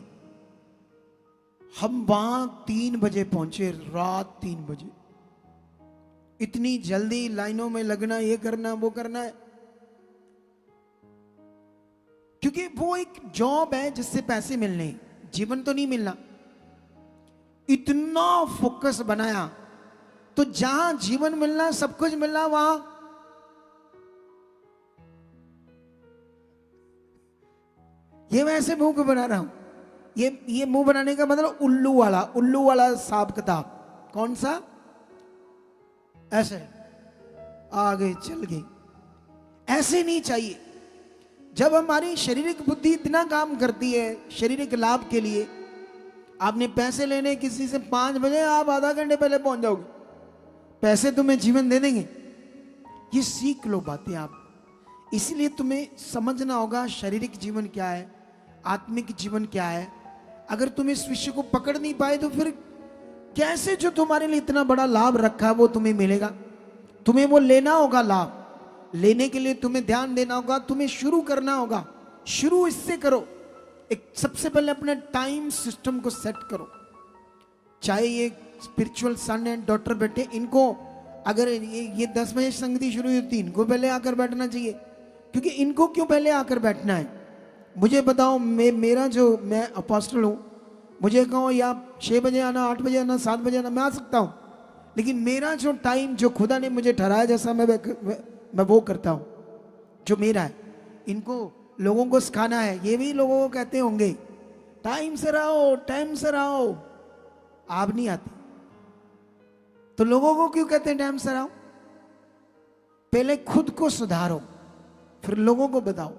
हम वहां 3 बजे पहुंचे, रात 3 बजे। इतनी जल्दी लाइनों में लगना, ये करना वो करना है, क्योंकि वो एक जॉब है जिससे पैसे मिलने, जीवन तो नहीं मिलना। इतना फोकस बनाया तो जहां जीवन मिलना, सब कुछ मिलना, वहां ये मैं ऐसे मुंह को बना रहा हूं, ये मुंह बनाने का मतलब उल्लू वाला हिसाब किताब। कौन सा? ऐसे आगे चल गई, ऐसे नहीं चाहिए। जब हमारी शारीरिक बुद्धि इतना काम करती है शारीरिक लाभ के लिए, आपने पैसे लेने किसी से 5 बजे, आप आधा घंटे पहले पहुंच जाओगे, पैसे तुम्हें जीवन दे देंगे। ये सीख लो बातें आप। इसलिए तुम्हें समझना होगा शारीरिक जीवन क्या है, आत्मिक जीवन क्या है। अगर तुम इस विषय को पकड़ नहीं पाए तो फिर कैसे जो तुम्हारे लिए इतना बड़ा लाभ रखा है वो तुम्हें मिलेगा? तुम्हें वो लेना होगा लाभ। लेने के लिए तुम्हें ध्यान देना होगा, तुम्हें शुरू करना होगा। शुरू इससे करो, एक सबसे पहले अपने टाइम सिस्टम को सेट करो। चाहे ये स्पिरिचुअल सन एंड डॉटर बैठे, इनको अगर ये 10 बजे संगति शुरू होती, इनको पहले आकर बैठना चाहिए। क्योंकि इनको क्यों पहले आकर बैठना है? मुझे बताओ, मैं अपोस्टल हूँ, मुझे कहो या 6 बजे आना, 8 बजे आना, 7 बजे आना, मैं आ सकता हूँ। लेकिन मेरा जो टाइम, जो खुदा ने मुझे ठहराया, जैसा मैं वो करता हूँ जो मेरा है। इनको लोगों को सिखाना है। ये भी लोगों को कहते होंगे टाइम से रहो, टाइम से रहो, आप नहीं आते तो लोगों को क्यों कहते हैं टाइम से रहो? पहले खुद को सुधारो, फिर लोगों को बताओ।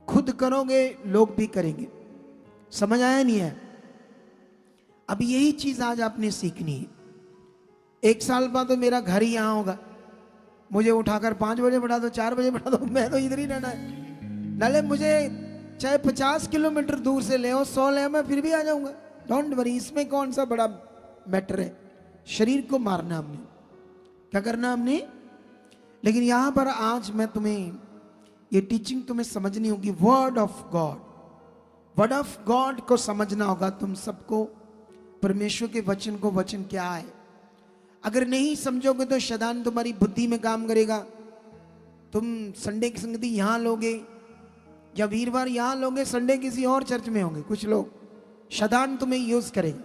खुद करोगे लोग भी करेंगे। समझ आया नहीं है? अब यही चीज आज आपने सीखनी है। 1 साल बाद तो मेरा घर ही यहां होगा, मुझे उठाकर 5 बजे बैठा दो, 4 बजे बैठा दो, मैं तो इधर ही रहना है। नाले मुझे चाहे 50 किलोमीटर दूर से ले, 100 ले, मैं फिर भी आ जाऊंगा। डोंट वरी, इसमें कौन सा बड़ा मैटर है? शरीर को मारना हमने, क्या करना हमने? लेकिन यहां पर आज मैं तुम्हें ये टीचिंग तुम्हें समझनी होगी। वर्ड ऑफ गॉड को समझना होगा तुम सबको। परमेश्वर के वचन को वचन क्या है। अगर नहीं समझोगे तो शैतान तुम्हारी बुद्धि में काम करेगा। तुम संडे की संगति यहाँ लोगे या वीरवार यहाँ लोगे, संडे किसी और चर्च में होंगे। कुछ लोग शैतान तुम्हें यूज करेगा।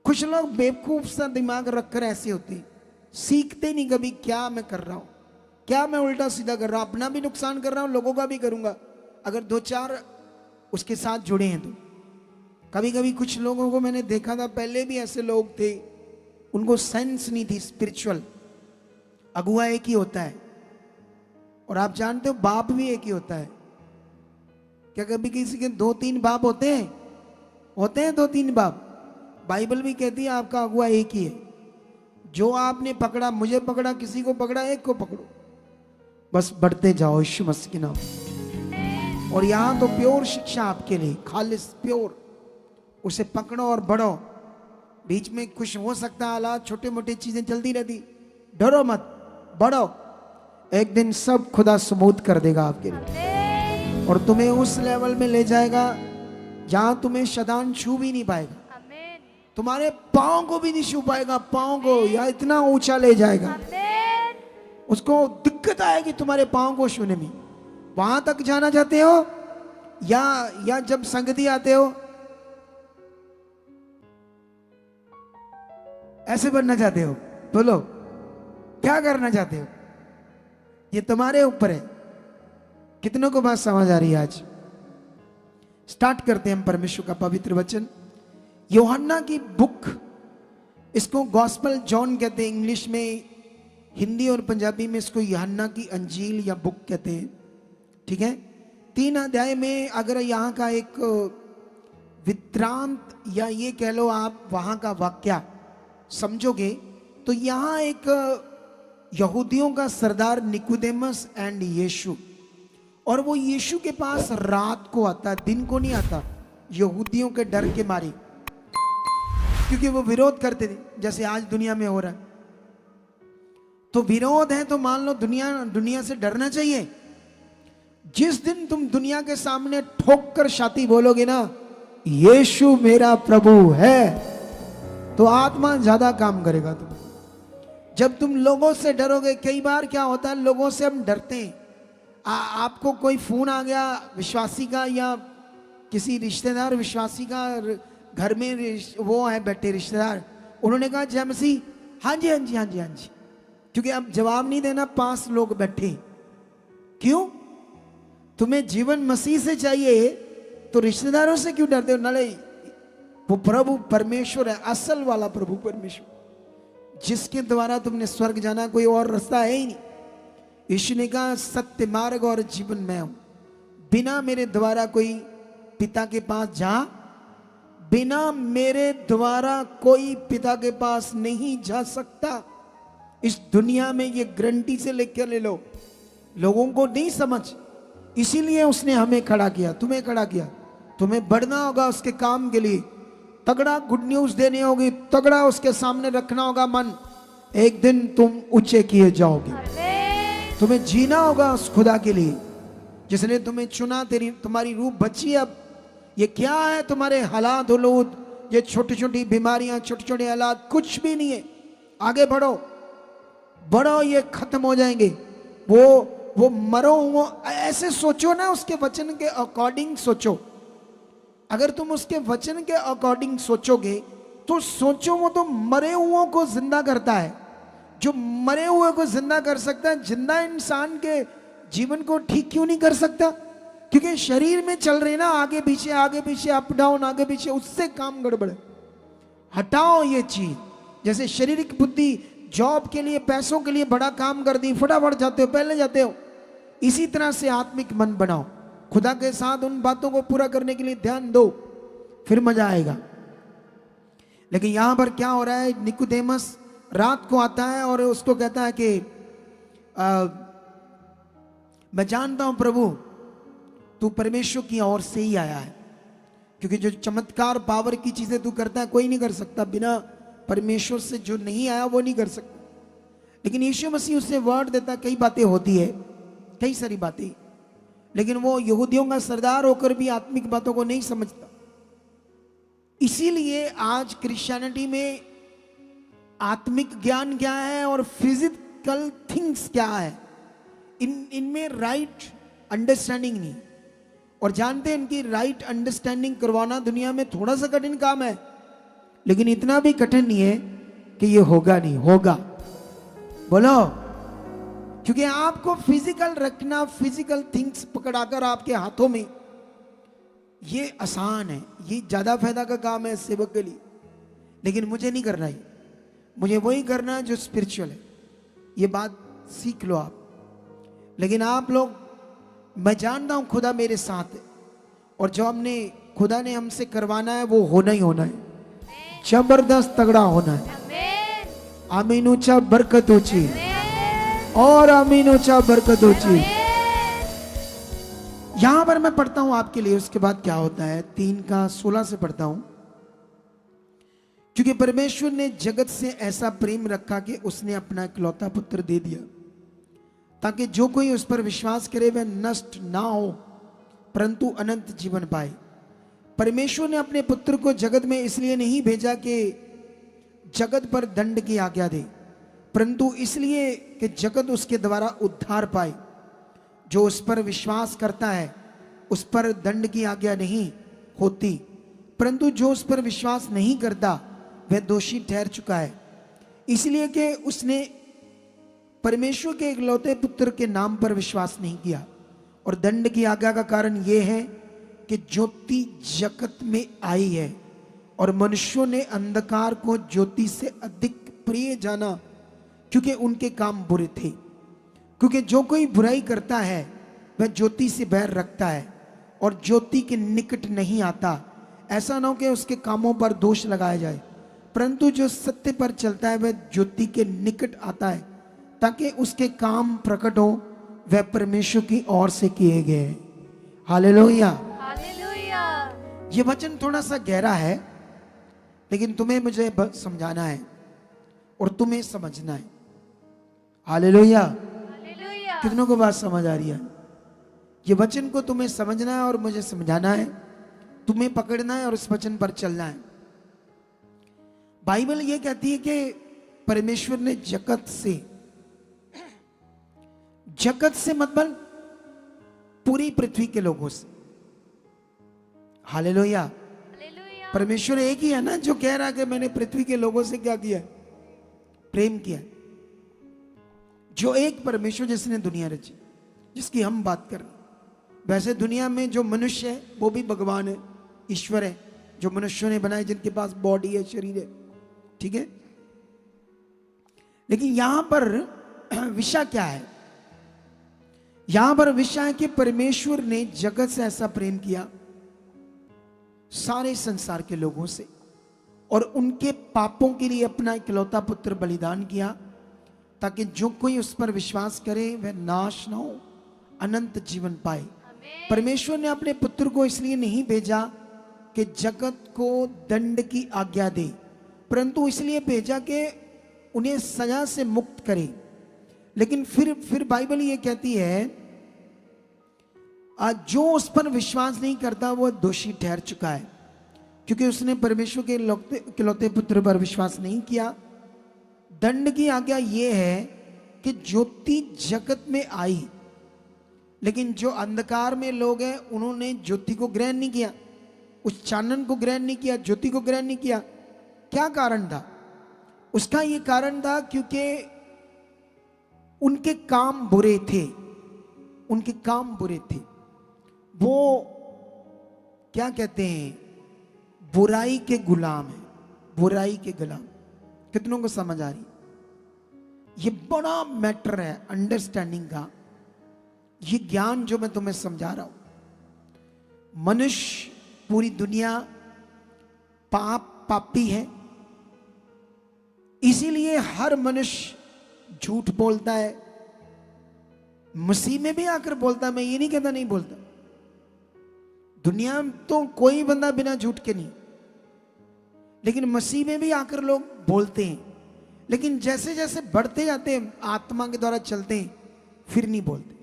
कुछ लोग बेवकूफ सा दिमाग रखकर ऐसे होते, सीखते नहीं कभी क्या मैं कर रहा हूं, क्या मैं उल्टा सीधा कर रहा हूं, अपना भी नुकसान कर रहा हूं, लोगों का भी करूंगा। अगर दो चार उसके साथ जुड़े हैं तो कभी कभी कुछ लोगों को मैंने देखा था, पहले भी ऐसे लोग थे, उनको सेंस नहीं थी स्पिरिचुअल। अगुआ एक ही होता है और आप जानते हो बाप भी एक ही होता है। क्या कभी किसी के 2-3 बाप होते हैं? होते हैं 2-3 बाप। बाइबल भी कहती है आपका अगुआ एक ही है। जो आपने पकड़ा, मुझे पकड़ा, किसी को पकड़ा, एक को पकड़ो, बस बढ़ते जाओ यीशु मसीह के नाम। और यहां तो प्योर शिक्षा आपके लिए, खालिस प्योर, उसे पकड़ो और बढ़ो। बीच में कुछ हो सकता है, हालात छोटे मोटे चीजें चलती रहती, डरो मत, बढ़ो। एक दिन सब खुदा स्मूथ कर देगा आपके लिए और तुम्हें उस लेवल में ले जाएगा जहां तुम्हें शैतान छू भी नहीं पाएगा, तुम्हारे पाँव को भी नहीं छू पाएगा, पाँव को, या इतना ऊंचा ले जाएगा। उसको दिक्कत आएगी तुम्हारे पाँव को छूने में। वहां तक जाना चाहते हो या जब संगति आते हो ऐसे बनना चाहते हो? बोलो क्या करना चाहते हो? ये तुम्हारे ऊपर है। कितनों को बात समझ आ रही है? आज स्टार्ट करते हैं हम परमेश्वर का पवित्र वचन। यूहन्ना की बुक, इसको गॉस्पेल जॉन कहते हैं इंग्लिश में, हिंदी और पंजाबी में इसको यूहन्ना की अंजील या बुक कहते हैं। ठीक है, 3 अध्याय में अगर यहाँ का एक वृत्तांत या ये कह लो आप वहां का वाक्य समझोगे तो यहाँ एक यहूदियों का सरदार निकोदेमस एंड यीशु, और वो यीशु के पास रात को आता है, दिन को नहीं आता, यहूदियों के डर के मारे, क्योंकि वो विरोध करते थे जैसे आज दुनिया में हो रहा है। तो विरोध है तो मान लो दुनिया से डरना चाहिए। जिस दिन तुम दुनिया के सामने ठोक कर छाती बोलोगे ना यीशु मेरा प्रभु है, तो आत्मा ज्यादा काम करेगा तुम। जब तुम लोगों से डरोगे, कई बार क्या होता है लोगों से हम डरते हैं। आपको कोई फोन आ गया विश्वासी का या किसी रिश्तेदार विश्वासी का, घर में वो है बैठे रिश्तेदार, उन्होंने कहा जय मसीह, हाँ जी हाँ जी हाँ जी हाँ जी, क्योंकि अब जवाब नहीं देना, 5 लोग बैठे। क्यों? तुम्हें जीवन मसीह से चाहिए तो रिश्तेदारों से क्यों डरते हो? नाले वो प्रभु परमेश्वर है, असल वाला प्रभु परमेश्वर, जिसके द्वारा तुमने स्वर्ग जाना, कोई और रास्ता है ही नहीं। यीशु ने कहा सत्य मार्ग और जीवन मैं हूं, बिना मेरे द्वारा कोई पिता के पास बिना मेरे द्वारा कोई पिता के पास नहीं जा सकता। इस दुनिया में ये गारंटी से लेकर ले लो। लोगों को नहीं समझ, इसीलिए उसने हमें खड़ा किया, तुम्हें खड़ा किया। तुम्हें बढ़ना होगा उसके काम के लिए, तगड़ा गुड न्यूज देनी होगी, तगड़ा उसके सामने रखना होगा मन। एक दिन तुम ऊंचे किए जाओगे। तुम्हें जीना होगा उस खुदा के लिए जिसने तुम्हें चुना। तुम्हारी रूह बची। अब ये क्या है तुम्हारे हालात हुलूद, ये छोटी छोटी बीमारियां, छोटे छोटे हालात, कुछ भी नहीं है। आगे बढ़ो बढ़ो, ये खत्म हो जाएंगे। वो मरो, वो ऐसे सोचो ना, उसके वचन के अकॉर्डिंग सोचो। अगर तुम उसके वचन के अकॉर्डिंग सोचोगे तो सोचो, वो तो मरे हुओं को जिंदा करता है। जो मरे हुए को जिंदा कर सकता है, जिंदा इंसान के जीवन को ठीक क्यों नहीं कर सकता? क्योंकि शरीर में चल रहे ना आगे पीछे अप डाउन, आगे पीछे, उससे काम गड़बड़ है। हटाओ ये चीज। जैसे शारीरिक बुद्धि जॉब के लिए, पैसों के लिए बड़ा काम कर दी, फटाफट जाते हो, पहले जाते हो। इसी तरह से आत्मिक मन बनाओ, खुदा के साथ उन बातों को पूरा करने के लिए ध्यान दो, फिर मजा आएगा। लेकिन यहां पर क्या हो रहा है, निकोदेमस रात को आता है और उसको कहता है कि मैं जानता हूं प्रभु तू परमेश्वर की ओर से ही आया है, क्योंकि जो चमत्कार पावर की चीजें तू करता है कोई नहीं कर सकता। बिना परमेश्वर से जो नहीं आया वो नहीं कर सकता। लेकिन यीशु मसीह उससे वर्ड देता, कई बातें होती है, कई सारी बातें, लेकिन वो यहूदियों का सरदार होकर भी आत्मिक बातों को नहीं समझता। इसीलिए आज क्रिश्चियनिटी में आत्मिक ज्ञान क्या है और फिजिकल थिंग्स क्या है, इनमें राइट अंडरस्टैंडिंग नहीं। और जानते हैं इनकी राइट अंडरस्टैंडिंग करवाना दुनिया में थोड़ा सा कठिन काम है, लेकिन इतना भी कठिन नहीं है कि ये होगा नहीं, होगा। बोलो, क्योंकि आपको फिजिकल रखना, फिजिकल थिंग्स पकड़ाकर आपके हाथों में, ये आसान है, ये ज्यादा फायदा का काम है सेवक के लिए। लेकिन मुझे नहीं करना है, मुझे वही करना है जो स्पिरिचुअल है। ये बात सीख लो आप। लेकिन आप लोग, मैं जानता हूं खुदा मेरे साथ है, और जो हमने खुदा ने हमसे करवाना है वो होना ही होना है, जबरदस्त तगड़ा होना है। आमीन ऊंचा बरकत ऊंची, और आमीन ऊंचा बरकत ऊंची। यहां पर मैं पढ़ता हूं आपके लिए, उसके बाद क्या होता है, 3:16 से पढ़ता हूं। क्योंकि परमेश्वर ने जगत से ऐसा प्रेम रखा कि उसने अपना इकलौता पुत्र दे दिया, ताकि जो कोई उस पर विश्वास करे वह नष्ट ना हो परंतु अनंत जीवन पाए। परमेश्वर ने अपने पुत्र को जगत में इसलिए नहीं भेजा कि जगत पर दंड की आज्ञा दे, परंतु इसलिए कि जगत उसके द्वारा उद्धार पाए। जो उस पर विश्वास करता है उस पर दंड की आज्ञा नहीं होती, परंतु जो उस पर विश्वास नहीं करता वह दोषी ठहर चुका है, इसलिए कि उसने परमेश्वर के इकलौते पुत्र के नाम पर विश्वास नहीं किया। और दंड की आज्ञा का कारण यह है कि ज्योति जगत में आई है और मनुष्यों ने अंधकार को ज्योति से अधिक प्रिय जाना, क्योंकि उनके काम बुरे थे। क्योंकि जो कोई बुराई करता है वह ज्योति से बैर रखता है और ज्योति के निकट नहीं आता, ऐसा ना हो कि उसके कामों पर दोष लगाया जाए। परंतु जो सत्य पर चलता है वह ज्योति के निकट आता है, ताकि उसके काम प्रकट हो, वह परमेश्वर की ओर से किए गए। हालेलुया। हालेलुया। ये वचन थोड़ा सा गहरा है, लेकिन तुम्हें मुझे समझाना है और तुम्हें समझना है। हालेलुया। हालेलुया। कितनों को बात समझ आ रही है? ये वचन को तुम्हें समझना है और मुझे समझाना है, तुम्हें पकड़ना है और इस वचन पर चलना है। बाइबल ये कहती है कि परमेश्वर ने जगत से मतलब पूरी पृथ्वी के लोगों से, हालेलुया, हालेलुया। परमेश्वर एक ही है ना जो कह रहा है कि मैंने पृथ्वी के लोगों से क्या किया, प्रेम किया। जो एक परमेश्वर जिसने दुनिया रची, जिसकी हम बात कर रहे हैं। वैसे दुनिया में जो मनुष्य है वो भी भगवान है, ईश्वर है, जो मनुष्यों ने बनाए, जिनके पास बॉडी है, शरीर है, ठीक है। लेकिन यहां पर विषय क्या है? यहां पर विषय है कि परमेश्वर ने जगत से ऐसा प्रेम किया, सारे संसार के लोगों से, और उनके पापों के लिए अपना इकलौता पुत्र बलिदान किया, ताकि जो कोई उस पर विश्वास करे वह नाश ना हो, अनंत जीवन पाए। परमेश्वर ने अपने पुत्र को इसलिए नहीं भेजा कि जगत को दंड की आज्ञा दे, परंतु इसलिए भेजा कि उन्हें सजा से मुक्त करे। लेकिन फिर बाइबल ये कहती है, जो उस पर विश्वास नहीं करता वो दोषी ठहर चुका है, क्योंकि उसने परमेश्वर के इकलौते पुत्र पर विश्वास नहीं किया। दंड की आज्ञा ये है कि ज्योति जगत में आई, लेकिन जो अंधकार में लोग हैं उन्होंने ज्योति को ग्रहण नहीं किया, उस चानन को ग्रहण नहीं किया, ज्योति को ग्रहण नहीं किया। क्या कारण था उसका? ये कारण था क्योंकि उनके काम बुरे थे, उनके काम बुरे थे। वो क्या कहते हैं, बुराई के गुलाम है, बुराई के गुलाम। कितनों को समझ आ रही? ये बड़ा मैटर है अंडरस्टैंडिंग का, ये ज्ञान जो मैं तुम्हें समझा रहा हूं। मनुष्य, पूरी दुनिया पापी है, इसीलिए हर मनुष्य झूठ बोलता है। मसीह में भी आकर बोलता है, मैं ये नहीं कहता नहीं बोलता। दुनिया में तो कोई बंदा बिना झूठ के नहीं, लेकिन मसीह में भी आकर लोग बोलते हैं। लेकिन जैसे जैसे बढ़ते जाते हैं, आत्मा के द्वारा चलते हैं, फिर नहीं बोलते,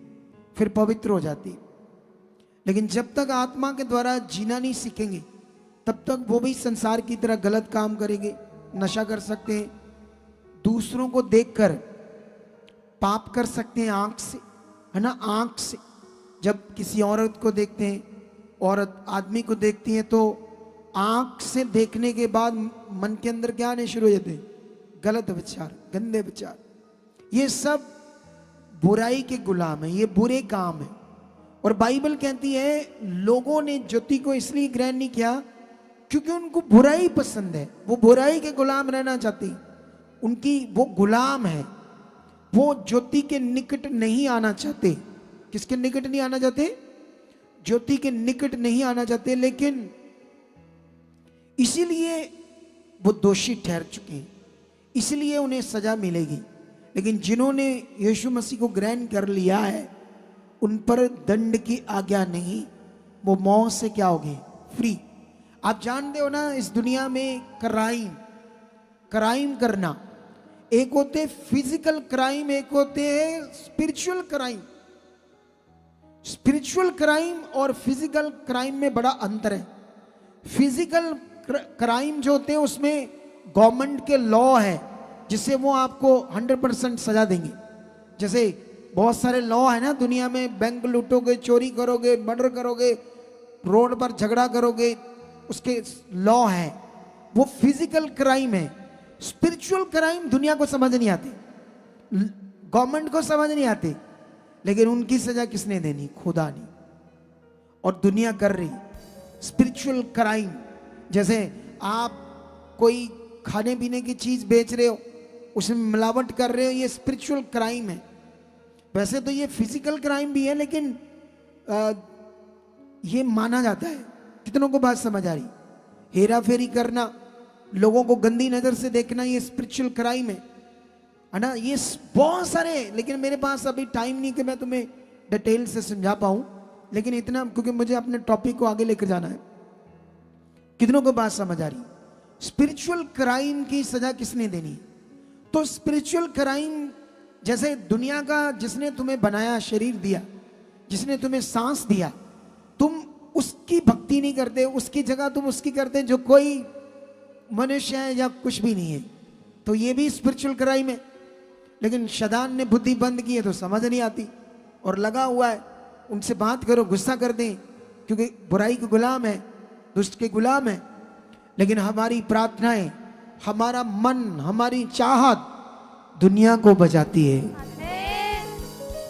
फिर पवित्र हो जाती है। लेकिन जब तक आत्मा के द्वारा जीना नहीं सीखेंगे तब तक वो भी संसार की तरह गलत काम करेंगे, नशा कर सकते हैं, दूसरों को देखकर पाप कर सकते हैं आंख से, है ना, आंख से। जब किसी औरत को देखते हैं, औरत आदमी को देखती है, तो आंख से देखने के बाद मन के अंदर क्या आने शुरू हो जाते हैं? गलत विचार, गंदे विचार। ये सब बुराई के गुलाम है, ये बुरे काम है। और बाइबल कहती है लोगों ने ज्योति को इसलिए ग्रहण नहीं किया क्योंकि उनको बुराई पसंद है, वो बुराई के गुलाम रहना चाहती, उनकी वो गुलाम है, वो ज्योति के निकट नहीं आना चाहते। किसके निकट नहीं आना चाहते? ज्योति के निकट नहीं आना चाहते। लेकिन इसीलिए वो दोषी ठहर चुके हैं, इसलिए उन्हें सजा मिलेगी। लेकिन जिन्होंने यीशु मसीह को ग्रहण कर लिया है उन पर दंड की आज्ञा नहीं, वो मौत से क्या हो गए? फ्री। आप जानते हो ना, इस दुनिया में क्राइम करना, एक होते फिजिकल क्राइम, एक होते हैं स्पिरिचुअल क्राइम। स्पिरिचुअल क्राइम और फिजिकल क्राइम में बड़ा अंतर है। फिजिकल क्राइम जो होते हैं उसमें गवर्नमेंट के लॉ है जिससे वो आपको 100% सजा देंगे। जैसे बहुत सारे लॉ है ना दुनिया में, बैंक लूटोगे, चोरी करोगे, मर्डर करोगे, रोड पर झगड़ा करोगे, उसके लॉ है। वो फिजिकल क्राइम है। स्पिरिचुअल क्राइम दुनिया को समझ नहीं आती, गवर्नमेंट को समझ नहीं आती, लेकिन उनकी सजा किसने देनी? खुदा ने। और दुनिया कर रही स्पिरिचुअल क्राइम। जैसे आप कोई खाने पीने की चीज बेच रहे हो, उसमें मिलावट कर रहे हो, ये स्पिरिचुअल क्राइम है। वैसे तो ये फिजिकल क्राइम भी है, लेकिन ये माना जाता है। कितनों को बात समझ आ रही? हेरा फेरी करना, लोगों को गंदी नजर से देखना, ये स्पिरिचुअल क्राइम है ना। ये बहुत सारे, लेकिन मेरे पास अभी टाइम नहीं कि मैं तुम्हें डिटेल से समझा पाऊं, लेकिन इतना क्योंकि मुझे अपने टॉपिक को आगे लेकर जाना है। कितनों को बात समझ आ रही? स्पिरिचुअल क्राइम की सजा किसने देनी? तो स्पिरिचुअल क्राइम जैसे दुनिया का, जिसने तुम्हें बनाया, शरीर दिया, जिसने तुम्हें सांस दिया, तुम उसकी भक्ति नहीं करते, उसकी जगह तुम उसकी करते जो कोई मनुष्य है या कुछ भी नहीं है, तो ये भी स्पिरिचुअल क्राइम है। लेकिन शैतान ने बुद्धि बंद की है तो समझ नहीं आती और लगा हुआ है। उनसे बात करो, गुस्सा कर दें, क्योंकि बुराई के गुलाम है, दुष्ट के गुलाम है। लेकिन हमारी प्रार्थनाएं, हमारा मन, हमारी चाहत दुनिया को बचाती है।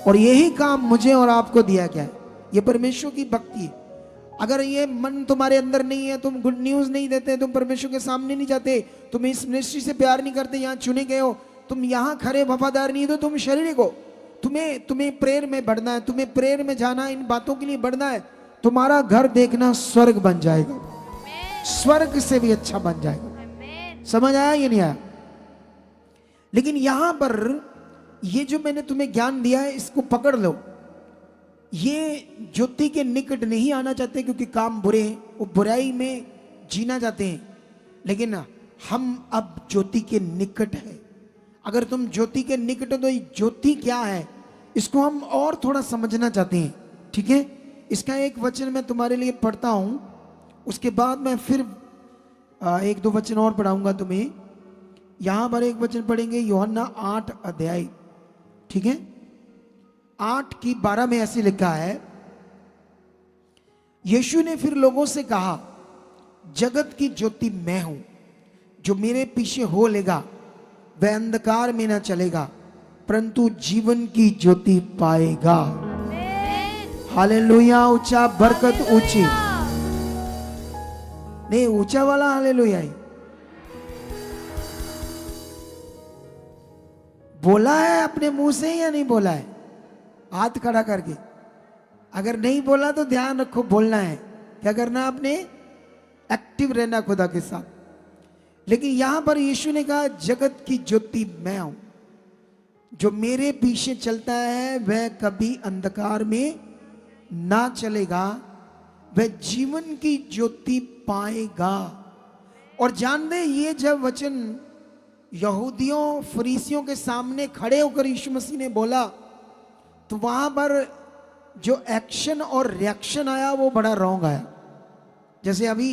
और यही काम मुझे और आपको दिया गया है। ये परमेश्वर की भक्ति है। अगर ये मन तुम्हारे अंदर नहीं है, तुम गुड न्यूज नहीं देते, तुम परमेश्वर के सामने नहीं जाते, तुम इस मिनिस्ट्री से प्यार नहीं करते, यहाँ चुने गए हो, तुम यहाँ खरे वफादार नहीं, तो तुम शरीर को, तुम्हें प्रेयर में बढ़ना है, तुम्हें प्रेयर में जाना, इन बातों के लिए बढ़ना है। तुम्हारा घर देखना स्वर्ग बन जाएगा, स्वर्ग से भी अच्छा बन जाएगा। समझ आया ये नहीं आया? लेकिन यहां पर ये जो मैंने तुम्हें ज्ञान दिया है, इसको पकड़ लो। ये ज्योति के निकट नहीं आना चाहते क्योंकि काम बुरे हैं, वो बुराई में जीना चाहते हैं। लेकिन हम अब ज्योति के निकट है। अगर तुम ज्योति के निकट हो तो ज्योति क्या है, इसको हम और थोड़ा समझना चाहते हैं। ठीक है, इसका एक वचन मैं तुम्हारे लिए पढ़ता हूं, उसके बाद मैं फिर एक दो वचन और पढ़ाऊंगा तुम्हें। यहां पर एक वचन पढ़ेंगे, यूहन्ना 8 अध्याय, ठीक है, 8:12 में ऐसे लिखा है, यीशु ने फिर लोगों से कहा, जगत की ज्योति मैं हूं, जो मेरे पीछे हो लेगा वह अंधकार में ना चलेगा परंतु जीवन की ज्योति पाएगा। हालेलुया। ऊंचा, बरकत ऊंची, नहीं ऊंचा वाला हालेलुया ही बोला है अपने मुंह से या नहीं बोला है? हाथ खड़ा करके। अगर नहीं बोला तो ध्यान रखो, बोलना है। क्या करना? आपने एक्टिव रहना खुदा के साथ। लेकिन यहां पर यीशु ने कहा, जगत की ज्योति मैं हूं, जो मेरे पीछे चलता है वह कभी अंधकार में ना चलेगा, वह जीवन की ज्योति पाएगा। और जान दे, ये जब वचन यहूदियों फरीसियों के सामने खड़े होकर यीशु मसीह ने बोला, तो वहां पर जो एक्शन और रिएक्शन आया वो बड़ा रॉन्ग आया। जैसे अभी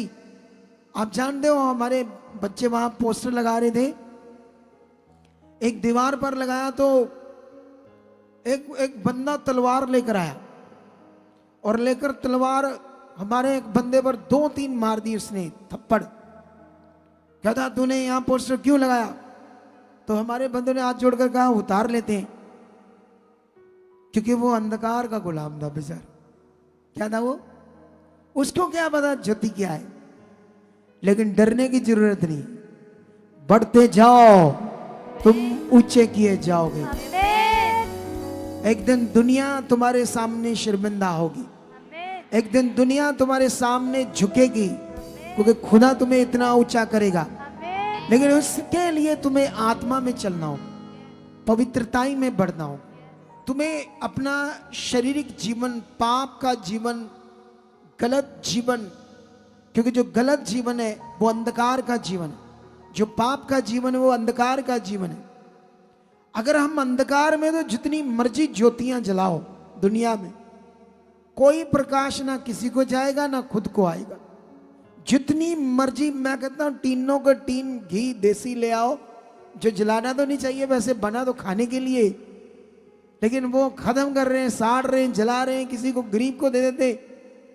आप जानते हो हमारे बच्चे वहां पोस्टर लगा रहे थे, एक दीवार पर लगाया तो एक बंदा तलवार लेकर आया और लेकर तलवार हमारे एक बंदे पर 2-3 मार दी उसने थप्पड़। कहता तूने यहां पोस्टर क्यों लगाया? तो हमारे बंदे ने हाथ जोड़कर कहा उतार लेते हैं, क्योंकि वो अंधकार का गुलाम था बेचारा। क्या था वो? उसको क्या पता ज्योति क्या है। लेकिन डरने की जरूरत नहीं, बढ़ते जाओ, तुम ऊंचे किए जाओगे। आमीन। एक दिन दुनिया तुम्हारे सामने शर्मिंदा होगी, आमीन। एक दिन दुनिया तुम्हारे सामने झुकेगी, क्योंकि खुदा तुम्हें इतना ऊंचा करेगा। आमीन। लेकिन उसके लिए तुम्हें आत्मा में चलना हो, पवित्रताई में बढ़ना हो, तुम्हें अपना शारीरिक जीवन, पाप का जीवन, गलत जीवन, क्योंकि जो गलत जीवन है वो अंधकार का जीवन है, जो पाप का जीवन है वो अंधकार का जीवन है। अगर हम अंधकार में तो जितनी मर्जी ज्योतियां जलाओ दुनिया में, कोई प्रकाश ना किसी को जाएगा ना खुद को आएगा। जितनी मर्जी, मैं कहता हूं टीनों का टीन घी देसी ले आओ, जो जलाना तो नहीं चाहिए, वैसे बना तो खाने के लिए, लेकिन वो खत्म कर रहे हैं, साड़ रहे हैं, जला रहे हैं। किसी को गरीब को दे देते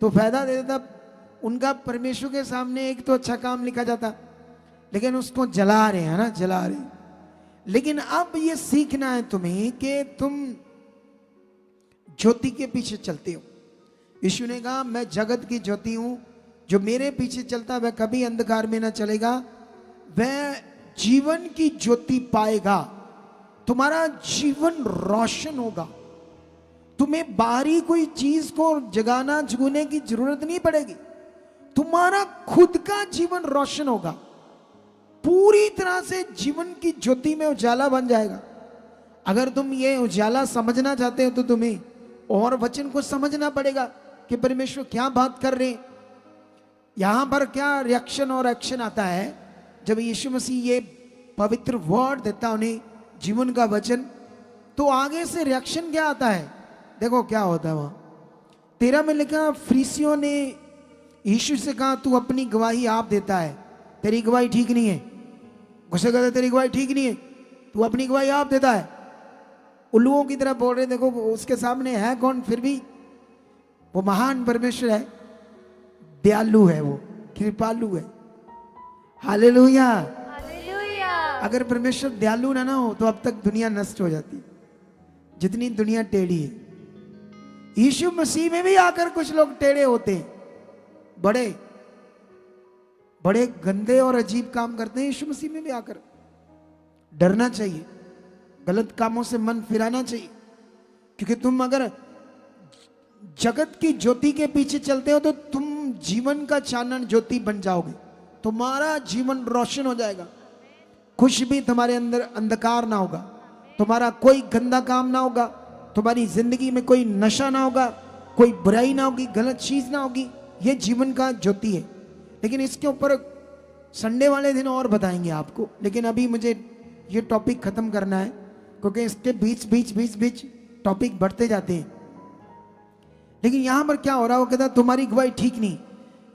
तो फायदा दे देता, उनका परमेश्वर के सामने एक तो अच्छा काम लिखा जाता, लेकिन उसको जला रहे हैं ना, जला रहे हैं। लेकिन अब ये सीखना है तुम्हें कि तुम ज्योति के पीछे चलते हो। यीशु ने कहा मैं जगत की ज्योति हूं, जो मेरे पीछे चलता वह कभी अंधकार में ना चलेगा, वह जीवन की ज्योति पाएगा। तुम्हारा जीवन रोशन होगा, तुम्हें बाहरी कोई चीज को जगाना जगने की जरूरत नहीं पड़ेगी, तुम्हारा खुद का जीवन रोशन होगा, पूरी तरह से जीवन की ज्योति में उजाला बन जाएगा। अगर तुम ये उजाला समझना चाहते हो तो तुम्हें और वचन को समझना पड़ेगा कि परमेश्वर क्या बात कर रहे हैं। यहां पर क्या रिएक्शन और एक्शन आता है जब यीशु मसीह ये पवित्र वर्ड देता उन्हें, जीवन का वचन, तो आगे से रिएक्शन क्या आता है? देखो क्या होता है वहां 13 में लिखा, फरीसियों ने यीशु से कहा तू अपनी गवाही आप देता है, तेरी गवाही ठीक नहीं है। गुस्से करते तेरी गवाही ठीक नहीं है, तू अपनी गवाही आप देता है। उल्लुओं की तरह बोल रहे, देखो उसके सामने है कौन, फिर भी वो महान परमेश्वर है, दयालु है, वो कृपालु है। हालेलुया। हालेलुया। अगर परमेश्वर दयालु ना हो तो अब तक दुनिया नष्ट हो जाती, जितनी दुनिया टेढ़ी है। यीशु मसीह में भी आकर कुछ लोग टेढ़े होते हैं, बड़े बड़े गंदे और अजीब काम करते हैं। यीशु मसीह में भी आकर डरना चाहिए, गलत कामों से मन फिराना चाहिए, क्योंकि तुम अगर जगत की ज्योति के पीछे चलते हो तो तुम जीवन का चानन ज्योति बन जाओगे, तुम्हारा जीवन रोशन हो जाएगा, कुछ भी तुम्हारे अंदर अंधकार ना होगा, तुम्हारा कोई गंदा काम ना होगा, तुम्हारी जिंदगी में कोई नशा ना होगा, कोई बुराई ना होगी, गलत चीज ना होगी। ये जीवन का ज्योति है। लेकिन इसके ऊपर संडे वाले दिन और बताएंगे आपको, लेकिन अभी मुझे ये टॉपिक खत्म करना है, क्योंकि इसके बीच बीच बीच बीच टॉपिक बढ़ते जाते हैं। लेकिन यहां पर क्या हो रहा है, वो कहता तुम्हारी गवाही ठीक नहीं।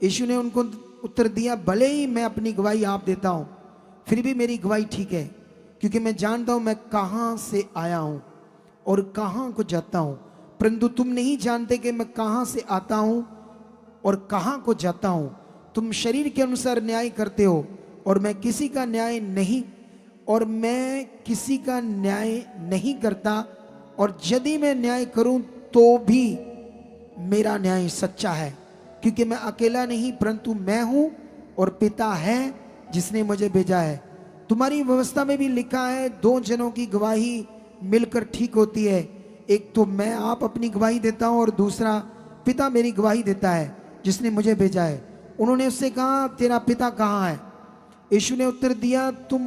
यीशु ने उनको उत्तर दिया, भले ही मैं अपनी गवाही आप देता हूं, फिर भी मेरी गवाही ठीक है, क्योंकि मैं जानता हूं मैं कहां से आया हूं और कहां को जाता हूं, परंतु तुम नहीं जानते कि मैं कहां से आता हूं और कहां को जाता हूं। तुम शरीर के अनुसार न्याय करते हो और मैं किसी का न्याय नहीं करता, और यदि मैं न्याय करूं तो भी मेरा न्याय सच्चा है, क्योंकि मैं अकेला नहीं परंतु मैं हूं और पिता है जिसने मुझे भेजा है। तुम्हारी व्यवस्था में भी लिखा है 2 जनों की गवाही मिलकर ठीक होती है, एक तो मैं आप अपनी गवाही देता हूं और दूसरा पिता मेरी गवाही देता है जिसने मुझे भेजा है। उन्होंने उससे कहा तेरा पिता कहाँ है? यीशु ने उत्तर दिया, तुम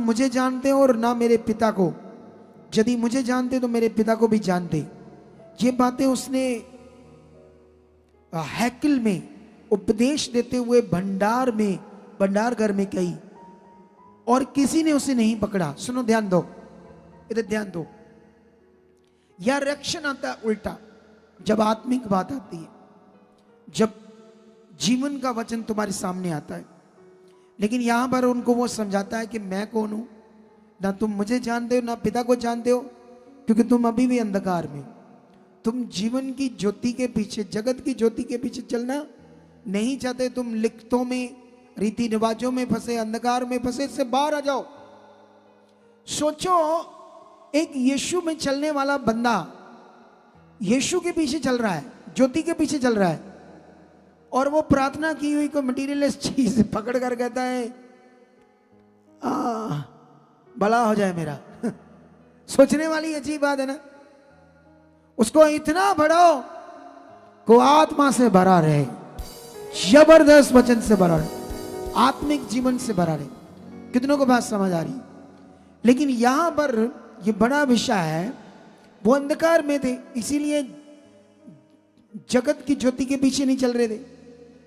मुझे जानते हो और ना मेरे पिता को, यदि मुझे जानते तो मेरे पिता को भी जानते। ये बातें उसने हैकल में उपदेश देते हुए भंडार घर में कही, और किसी ने उसे नहीं पकड़ा। सुनो, ध्यान दो, इधर ध्यान दो। यह रिएक्शन आता है उल्टा जब आत्मिक बात आती है, जब जीवन का वचन तुम्हारे सामने आता है। लेकिन यहां पर उनको वो समझाता है कि मैं कौन हूं, ना तुम मुझे जानते हो ना पिता को जानते हो, क्योंकि तुम अभी भी अंधकार में हो। तुम जीवन की ज्योति के पीछे, जगत की ज्योति के पीछे चलना नहीं चाहते। तुम लिखतों में, रीति रिवाजों में फंसे, अंधकार में फंसे, इससे बाहर आ जाओ। सोचो, एक यीशु में चलने वाला बंदा यीशु के पीछे चल रहा है, ज्योति के पीछे चल रहा है, और वो प्रार्थना की हुई कोई मटीरियलिस्ट चीज पकड़ कर कहता है बड़ा हो जाए मेरा। सोचने वाली अजीब बात है ना। उसको इतना बढ़ाओ को आत्मा से भरा रहे, जबरदस्त वचन से भरा रहे, आत्मिक जीवन से भरा रहे। कितनों को बात समझ आ रही? लेकिन यहां पर ये बड़ा विषय है, वो अंधकार में थे, इसीलिए जगत की ज्योति के पीछे नहीं चल रहे थे।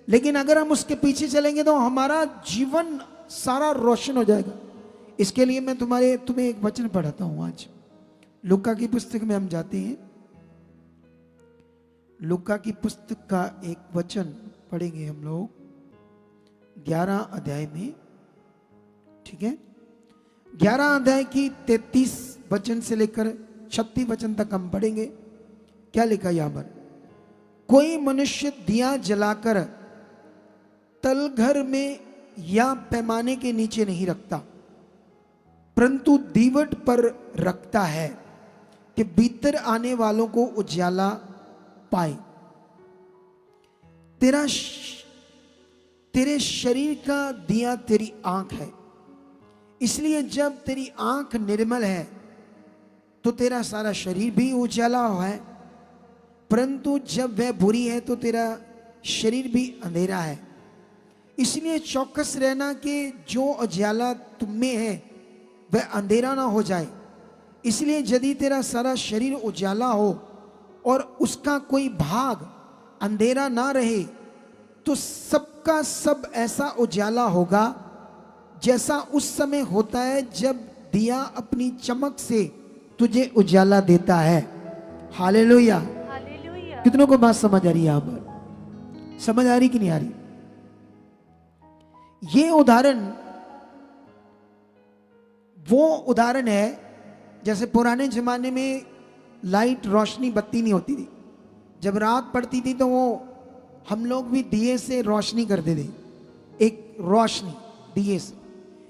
लेकिन अगर हम उसके पीछे चलेंगे तो हमारा जीवन सारा रोशन हो जाएगा। इसके लिए मैं तुम्हें एक वचन पढ़ाता हूं आज। लूका की पुस्तक में हम जाते हैं। लूका की पुस्तक का एक वचन पढ़ेंगे हम लोग 11 अध्याय में, ठीक है। 11 अध्याय की 33 वचन से लेकर 36 वचन तक हम पढ़ेंगे। क्या लिखा यहां पर? कोई मनुष्य दिया जलाकर तलघर में या पैमाने के नीचे नहीं रखता, परंतु दीवट पर रखता है कि भीतर आने वालों को उजाला पाए। तेरे शरीर का दिया तेरी आंख है, इसलिए जब तेरी आंख निर्मल है तो तेरा सारा शरीर भी उजाला है, परंतु जब वह बुरी है तो तेरा शरीर भी अंधेरा है। इसलिए चौकस रहना कि जो उजाला तुम में है वह अंधेरा ना हो जाए। इसलिए यदि तेरा सारा शरीर उजाला हो और उसका कोई भाग अंधेरा ना रहे तो सबका सब ऐसा उजाला होगा जैसा उस समय होता है जब दिया अपनी चमक से तुझे उजाला देता है। हालेलुया। हालेलुया। कितनों को बात समझ आ रही है? यहां पर समझ आ रही कि नहीं आ रही? ये उदाहरण वो उदाहरण है जैसे पुराने जमाने में लाइट, रोशनी, बत्ती नहीं होती थी। जब रात पड़ती थी तो वो हम लोग भी दिए से रोशनी करते थे। एक रोशनी दिए से,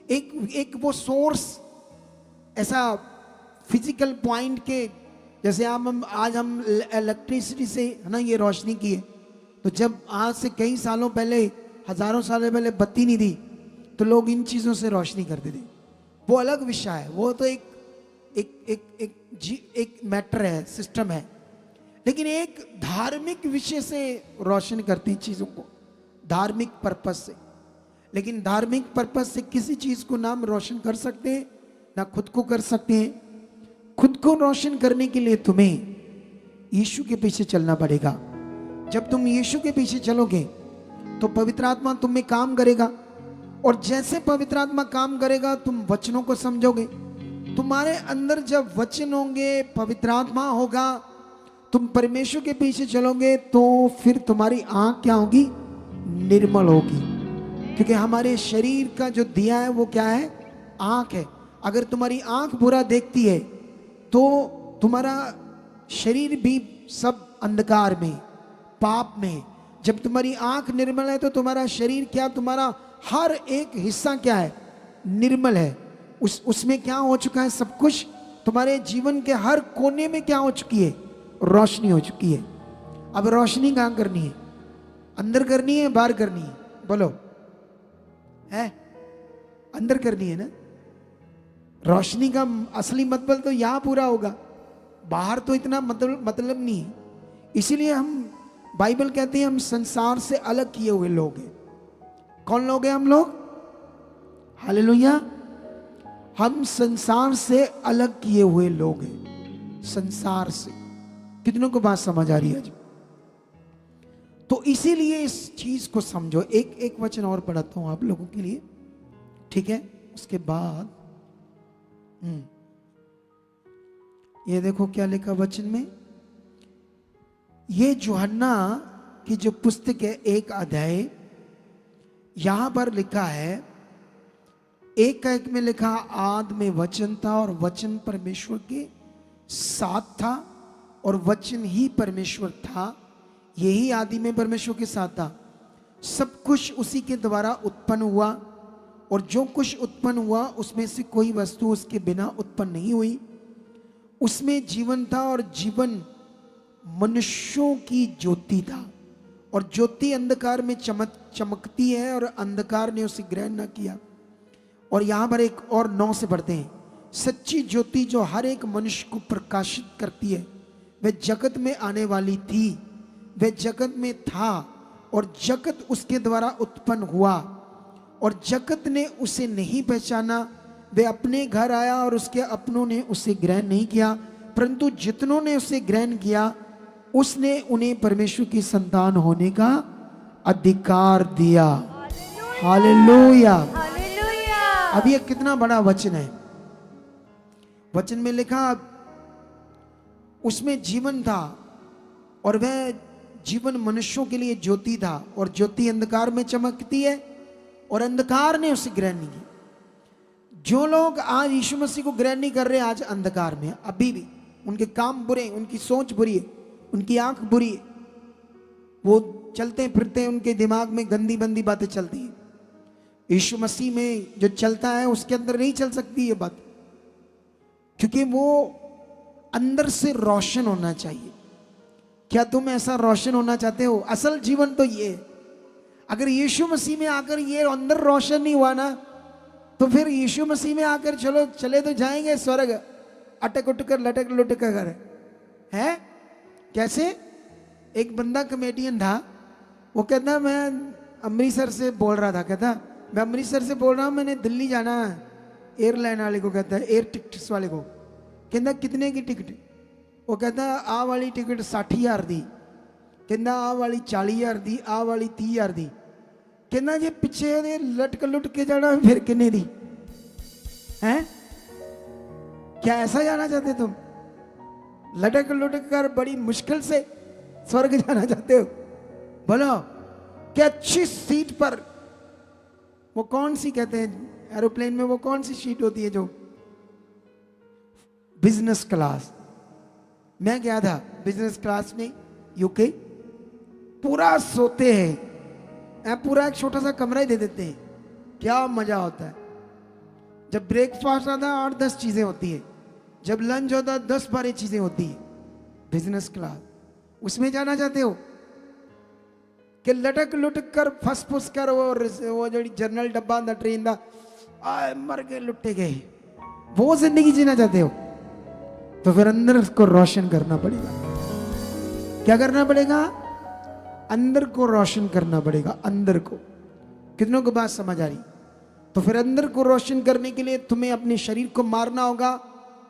एक वो सोर्स, ऐसा फिजिकल पॉइंट के जैसे आज हम इलेक्ट्रिसिटी से है ना ये रोशनी की है। तो जब आज से कई सालों पहले, हजारों सालों पहले बत्ती नहीं थी तो लोग इन चीजों से रोशनी करते थे। वो अलग विषय है, वो तो एक मैटर है, सिस्टम है। लेकिन एक धार्मिक विषय से रोशन करते हैं चीजों को, धार्मिक पर्पस से। लेकिन धार्मिक पर्पस से किसी चीज को ना हम रोशन कर सकते हैं ना खुद को कर सकते हैं। खुद को रोशन करने के लिए तुम्हें यीशु के पीछे चलना पड़ेगा। जब तुम यीशु के पीछे चलोगे तो पवित्र आत्मा तुम में काम करेगा, और जैसे पवित्र आत्मा काम करेगा तुम वचनों को समझोगे। तुम्हारे अंदर जब वचन होंगे, पवित्र आत्मा होगा, तुम परमेश्वर के पीछे चलोगे तो फिर तुम्हारी आंख क्या होगी? निर्मल होगी। क्योंकि हमारे शरीर का जो दिया है वो क्या है? आंख है। अगर तुम्हारी आंख बुरा देखती है तो तुम्हारा शरीर भी सब अंधकार में, पाप में। जब तुम्हारी आंख निर्मल है तो तुम्हारा शरीर क्या, तुम्हारा हर एक हिस्सा क्या है? निर्मल है। उसमें क्या हो चुका है? सब कुछ तुम्हारे जीवन के हर कोने में क्या हो चुकी है? रोशनी हो चुकी है। अब रोशनी कहां करनी है? अंदर करनी है, बाहर करनी है? बोलो, है अंदर करनी है ना। रोशनी का असली मतलब तो यहां पूरा होगा, बाहर तो इतना मतलब नहीं है। इसीलिए हम, बाइबल कहते हैं हम संसार से अलग किए हुए लोग हैं। कौन लोग हैं हम लोग? हालेलुया। हम संसार से अलग किए हुए लोग हैं, संसार से। कितनों को बात समझ आ रही है आज? तो इसीलिए इस चीज को समझो। एक वचन और पढ़ाता हूं आप लोगों के लिए, ठीक है? उसके बाद ये देखो क्या लिखा वचन में। ये यूहन्ना की जो पुस्तक है 1 अध्याय, यहां पर लिखा है 1:1 में लिखा, आदि में वचन था और वचन परमेश्वर के साथ था और वचन ही परमेश्वर था। यही आदि में परमेश्वर के साथ था। सब कुछ उसी के द्वारा उत्पन्न हुआ और जो कुछ उत्पन्न हुआ उसमें से कोई वस्तु उसके बिना उत्पन्न नहीं हुई। उसमें जीवन था और जीवन मनुष्यों की ज्योति था और ज्योति अंधकार में चमकती है और अंधकार ने उसे ग्रहण न किया। और यहां पर एक और 9 से पढ़ते हैं, सच्ची ज्योति जो हर एक मनुष्य को प्रकाशित करती है, वह जगत में आने वाली थी, वह जगत में था और जगत उसके द्वारा उत्पन्न हुआ और जगत ने उसे नहीं पहचाना। वह अपने घर आया और उसके अपनों ने उसे ग्रहण नहीं किया, परंतु जितनों ने उसे ग्रहण किया उसने उन्हें परमेश्वर की संतान होने का अधिकार दिया। हालेलुया। हालेलुया। अब ये कितना बड़ा वचन है। वचन में लिखा, उसमें जीवन था और वह जीवन मनुष्यों के लिए ज्योति था और ज्योति अंधकार में चमकती है और अंधकार ने उसे ग्रहण नहीं किया। जो लोग आज यीशु मसीह को ग्रहण नहीं कर रहे, आज अंधकार में अभी भी, उनके काम बुरे, उनकी सोच बुरी है, उनकी आंख बुरी है, वो चलते फिरते हैं, उनके दिमाग में गंदी बंदी बातें चलती हैं। यीशु मसीह में जो चलता है उसके अंदर नहीं चल सकती ये बात, क्योंकि वो अंदर से रोशन होना चाहिए। क्या तुम ऐसा रोशन होना चाहते हो? असल जीवन तो ये है। अगर यीशु मसीह में आकर ये अंदर रोशन नहीं हुआ ना, तो फिर यीशु मसीह में आकर चले तो जाएंगे स्वर्ग, अटक उटक कर लटक लुटक कर, है कैसे? एक बंदा कमेडियन था, वो कहता मैं अमृतसर से बोल रहा था, कहता मैं अमृतसर से बोल रहा हूँ, मैंने दिल्ली जाना है। एयरलाइन वाले को कहता है, एयर टिकट्स वाले को कहता कितने की टिकट? वो कहता आ वाली टिकट 60,000 दी, कहता आ वाली 40,000 दी, आ वाली 30,000 दी। कहना जे पिछे लटक लुट के जाना फिर किन्ने दी हैं? क्या ऐसा जाना चाहते तुम? लटक लुटक कर बड़ी मुश्किल से स्वर्ग जाना चाहते हो? बोलो क्या अच्छी सीट पर, वो कौन सी कहते हैं एरोप्लेन में, वो कौन सी सीट होती है जो बिजनेस क्लास? मैं गया था बिजनेस क्लास में यूके, पूरा सोते हैं, पूरा एक छोटा सा कमरा ही दे देते हैं, क्या मजा होता है। जब ब्रेकफास्ट आता है 8-10 चीजें होती है, जब लंच होता है 10-12 चीजें होती है। बिजनेस क्लास, उसमें जाना चाहते हो कि लटक लुटक कर फस फुस कर वो जो जनरल डब्बा था ट्रेन का, मर गए लुटे गए, वो जिंदगी जीना चाहते हो? तो फिर अंदर उसको रोशन करना पड़ेगा। क्या करना पड़ेगा? अंदर को रोशन करना पड़ेगा। अंदर को, कितनों को बात समझ आ रही? तो फिर अंदर को रोशन करने के लिए तुम्हें अपने शरीर को मारना होगा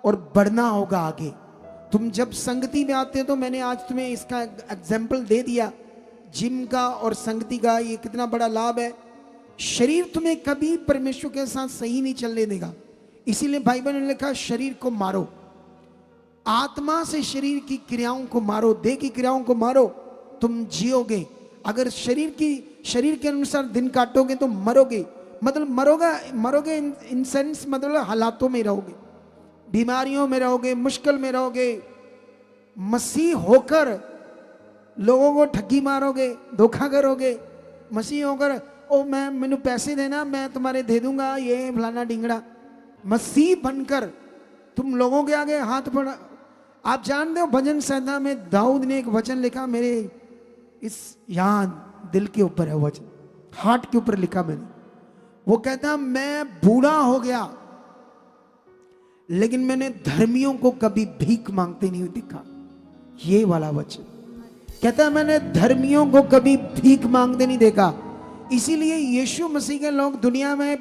और बढ़ना होगा आगे। तुम जब संगति में आते हो, तो मैंने आज तुम्हें इसका एग्जाम्पल दे दिया जिम का और संगति का, ये कितना बड़ा लाभ है। शरीर तुम्हें कभी परमेश्वर के साथ सही नहीं चलने देगा, इसीलिए बाइबल ने लिखा शरीर को मारो, आत्मा से शरीर की क्रियाओं को मारो, देह की क्रियाओं को मारो, तुम जियोगे। अगर शरीर के अनुसार दिन काटोगे तो मरोगे, मतलब मरोगे इन सेंस, मतलब हालातों में रहोगे, बीमारियों में रहोगे, मुश्किल में रहोगे। मसीह होकर लोगों को ठगी मारोगे, धोखा करोगे। मसीह होकर ओ मैंने पैसे देना, मैं तुम्हारे दे दूंगा, ये फलाना डिंगड़ा। मसीह बनकर तुम लोगों के आगे हाथ बढ़ा। आप जानते हो भजन संहिता में दाऊद ने एक वचन लिखा, मेरे इस यहाँ दिल के ऊपर है वचन, हार्ट के ऊपर लिखा मैंने। वो कहता मैं बूढ़ा हो गया लेकिन मैंने धर्मियों को कभी भीख मांगते नहीं दिखा। ये वाला वचन कहता मैंने धर्मियों को कभी भीख मांगते नहीं देखा। इसीलिए यीशु मसीह के लोग दुनिया में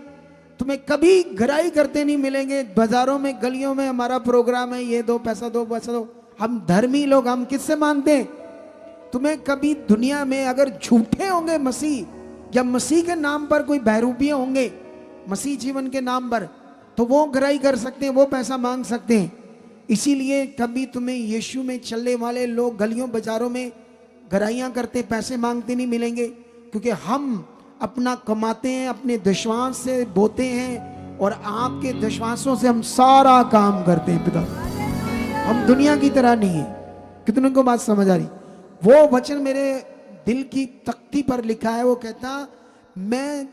तुम्हें कभी घराई करते नहीं मिलेंगे। बाजारों में, गलियों में हमारा प्रोग्राम है, ये दो पैसा दो पैसा दो। हम धर्मी लोग, हम किससे मांगते हैं? तुम्हें कभी दुनिया में अगर झूठे होंगे मसीह, या मसीह के नाम पर कोई बहरूपिये होंगे मसीह जीवन के नाम पर, तो वो घराई कर सकते हैं, वो पैसा मांग सकते हैं। इसीलिए कभी तुम्हें यीशु में चलने वाले लोग गलियों बाजारों में गराइयां करते, पैसे मांगते नहीं मिलेंगे, क्योंकि हम अपना कमाते हैं, अपने विश्वास से बोते हैं और आपके विश्वासों से हम सारा काम करते हैं पिता। हम दुनिया की तरह नहीं है। कितनों को बात समझ आ रही? वो वचन मेरे दिल की तख्ती पर लिखा है। वो कहता, मैं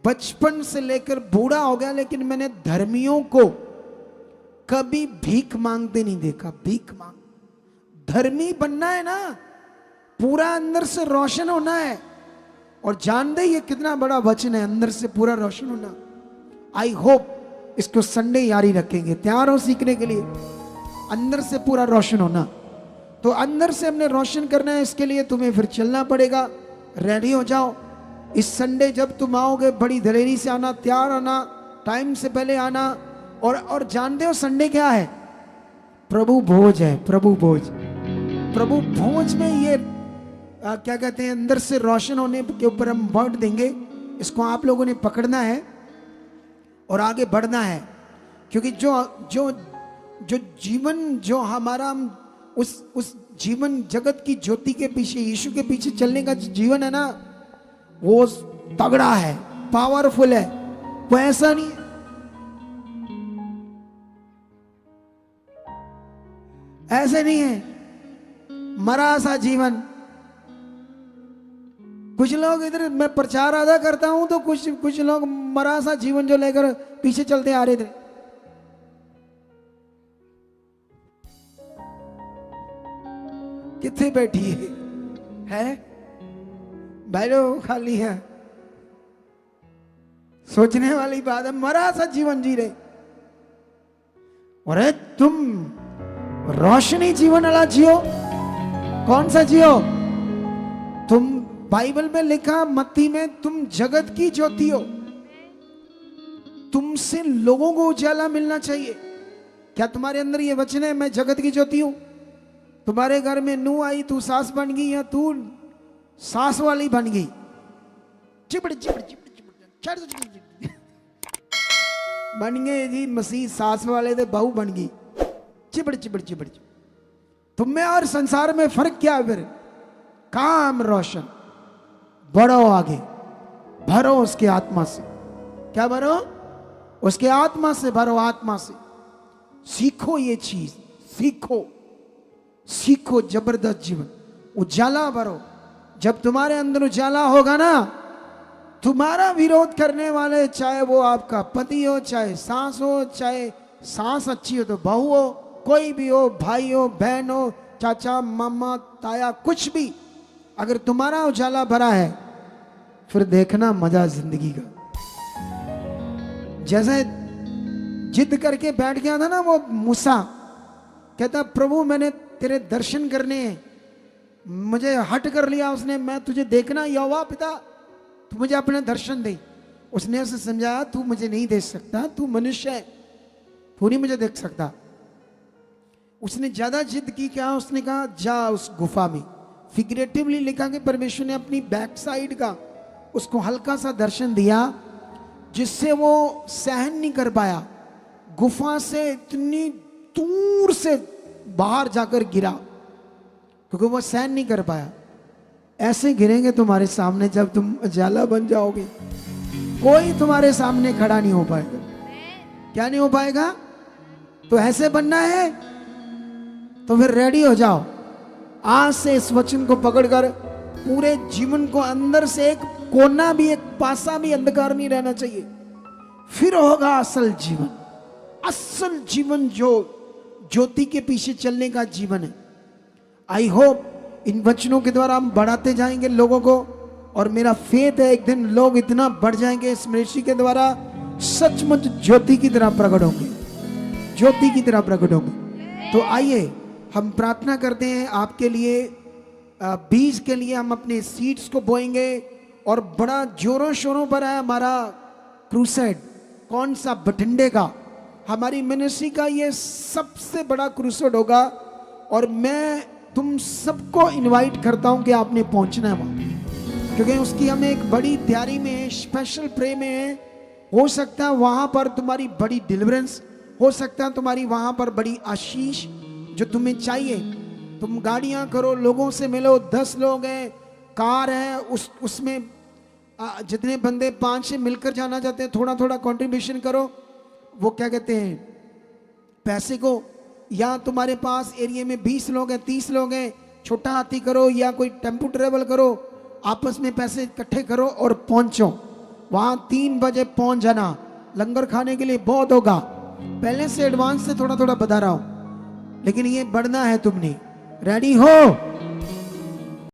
बचपन से लेकर बूढ़ा हो गया लेकिन मैंने धर्मियों को कभी भीख मांगते नहीं देखा। भीख मांग, धर्मी बनना है ना, पूरा अंदर से रोशन होना है। और जानते ये कितना बड़ा वचन है, अंदर से पूरा रोशन होना। आई होप इसको संडे जारी रखेंगे। तैयार हो सीखने के लिए? अंदर से पूरा रोशन होना। तो अंदर से हमने रोशन करना है, इसके लिए तुम्हें फिर चलना पड़ेगा। रेडी हो जाओ। इस संडे जब तुम आओगे बड़ी दलेरी से आना, तैयार आना, टाइम से पहले आना। और जानते हो संडे क्या है? प्रभु भोज है। प्रभु भोज, प्रभु भोज में ये क्या कहते हैं, अंदर से रोशन होने के ऊपर हम वर्ड देंगे। इसको आप लोगों ने पकड़ना है और आगे बढ़ना है, क्योंकि जो जो जो जीवन जो हमारा उस जीवन जगत की ज्योति के पीछे, यीशु के पीछे चलने का जीवन है ना, वो तगड़ा है, पावरफुल है। वो ऐसा नहीं है, ऐसे नहीं है मरा सा जीवन। कुछ लोग इधर, मैं प्रचार आधा करता हूं तो कुछ लोग मरा सा जीवन जो लेकर पीछे चलते आ रहे थे। कितने बैठी है बैठो, खाली है। सोचने वाली बात है, मरा सा जीवन जी रहे। अरे तुम रोशनी जीवन वाला जियो। कौन सा जियो? तुम, बाइबल में लिखा मत्ती में, तुम जगत की ज्योति हो। तुमसे लोगों को उजाला मिलना चाहिए। क्या तुम्हारे अंदर ये वचन है, मैं जगत की ज्योति हूं? तुम्हारे घर में नूह आई, तू सास बन गई या तू सास वाली बन गई? चिपड़ चिपड़ चिपड़ चिपड़ बन गए जी मसीह, सास वाले थे बहू बन गई। चिपड़ चिपड़ चिपड़। तुम में और संसार में फर्क क्या है फिर? काम रोशन। बढ़ो आगे, भरो उसके आत्मा से। क्या भरो? उसके आत्मा से भरो, आत्मा से। सीखो ये चीज, सीखो सीखो जबरदस्त जीवन। उजाला भरो। जब तुम्हारे अंदर उजाला होगा ना, तुम्हारा विरोध करने वाले, चाहे वो आपका पति हो, चाहे सास हो, चाहे सास अच्छी हो तो बहू हो, कोई भी हो, भाई हो, बहन हो, चाचा, मामा, ताया, कुछ भी, अगर तुम्हारा उजाला भरा है, फिर देखना मजा जिंदगी का। जैसे जिद करके बैठ गया था ना वो मूसा, कहता प्रभु मैंने तेरे दर्शन करने हैं, मुझे हट कर लिया उसने, मैं तुझे देखना, यहोवा पिता तू मुझे अपने दर्शन दे। उसने उसे समझाया, तू मुझे नहीं देख सकता, तू मनुष्य है, तू नहीं मुझे देख सकता। उसने ज्यादा जिद की, क्या उसने कहा, जा उस गुफा में। फिगरेटिवली लिखा कि परमेश्वर ने अपनी बैक साइड का उसको हल्का सा दर्शन दिया, जिससे वो सहन नहीं कर पाया। गुफा से इतनी दूर से बाहर जाकर गिरा, क्योंकि वो सहन नहीं कर पाया। ऐसे गिरेंगे तुम्हारे सामने जब तुम उजाला बन जाओगे, कोई तुम्हारे सामने खड़ा नहीं हो पाएगा। क्या नहीं हो पाएगा? तो ऐसे बनना है तो फिर रेडी हो जाओ। आज से इस वचन को पकड़कर पूरे जीवन को, अंदर से एक कोना भी, एक पासा भी अंधकार नहीं रहना चाहिए। फिर होगा असल जीवन। असल जीवन जो ज्योति के पीछे चलने का जीवन है। आई होप इन वचनों के द्वारा हम बढ़ाते जाएंगे लोगों को, और मेरा फेथ है एक दिन लोग इतना बढ़ जाएंगे इस मिनिस्ट्री के द्वारा, सचमुच ज्योति की तरह प्रकट होंगे, ज्योति की तरह प्रकट होंगे। तो आइए हम प्रार्थना करते हैं आपके लिए, बीज के लिए हम अपने सीड्स को बोएंगे, और बड़ा जोरों शोरों पर है हमारा क्रूसेड। कौन सा? बठिंडे का। हमारी मिनिस्ट्री का ये सबसे बड़ा क्रूसेड होगा, और मैं तुम सबको इनवाइट करता हूं कि आपने पहुंचना है वहां, क्योंकि उसकी हमें एक बड़ी तैयारी में है, स्पेशल प्रे में है। हो सकता है वहां पर तुम्हारी बड़ी डिलीवरेंस, हो सकता है तुम्हारी वहां पर बड़ी आशीष जो तुम्हें चाहिए, तुम गाड़ियां करो, लोगों से मिलो, 10 लोग हैं, कार है, उसमें जितने बंदे 5 से मिलकर जाना चाहते हैं, थोड़ा थोड़ा कंट्रीब्यूशन करो। वो क्या कहते हैं, पैसे को, या तुम्हारे पास एरिया में 20 लोग हैं, 30 लोग हैं, छोटा हाथी करो या कोई टेम्पो ट्रेवल करो, आपस में पैसे इकट्ठे करो और पहुंचो वहां। 3 बजे पहुंच जाना, लंगर खाने के लिए बहुत होगा। पहले से एडवांस से थोड़ा थोड़ा बता रहा हूं, लेकिन ये बढ़ना है तुमने। रेडी हो?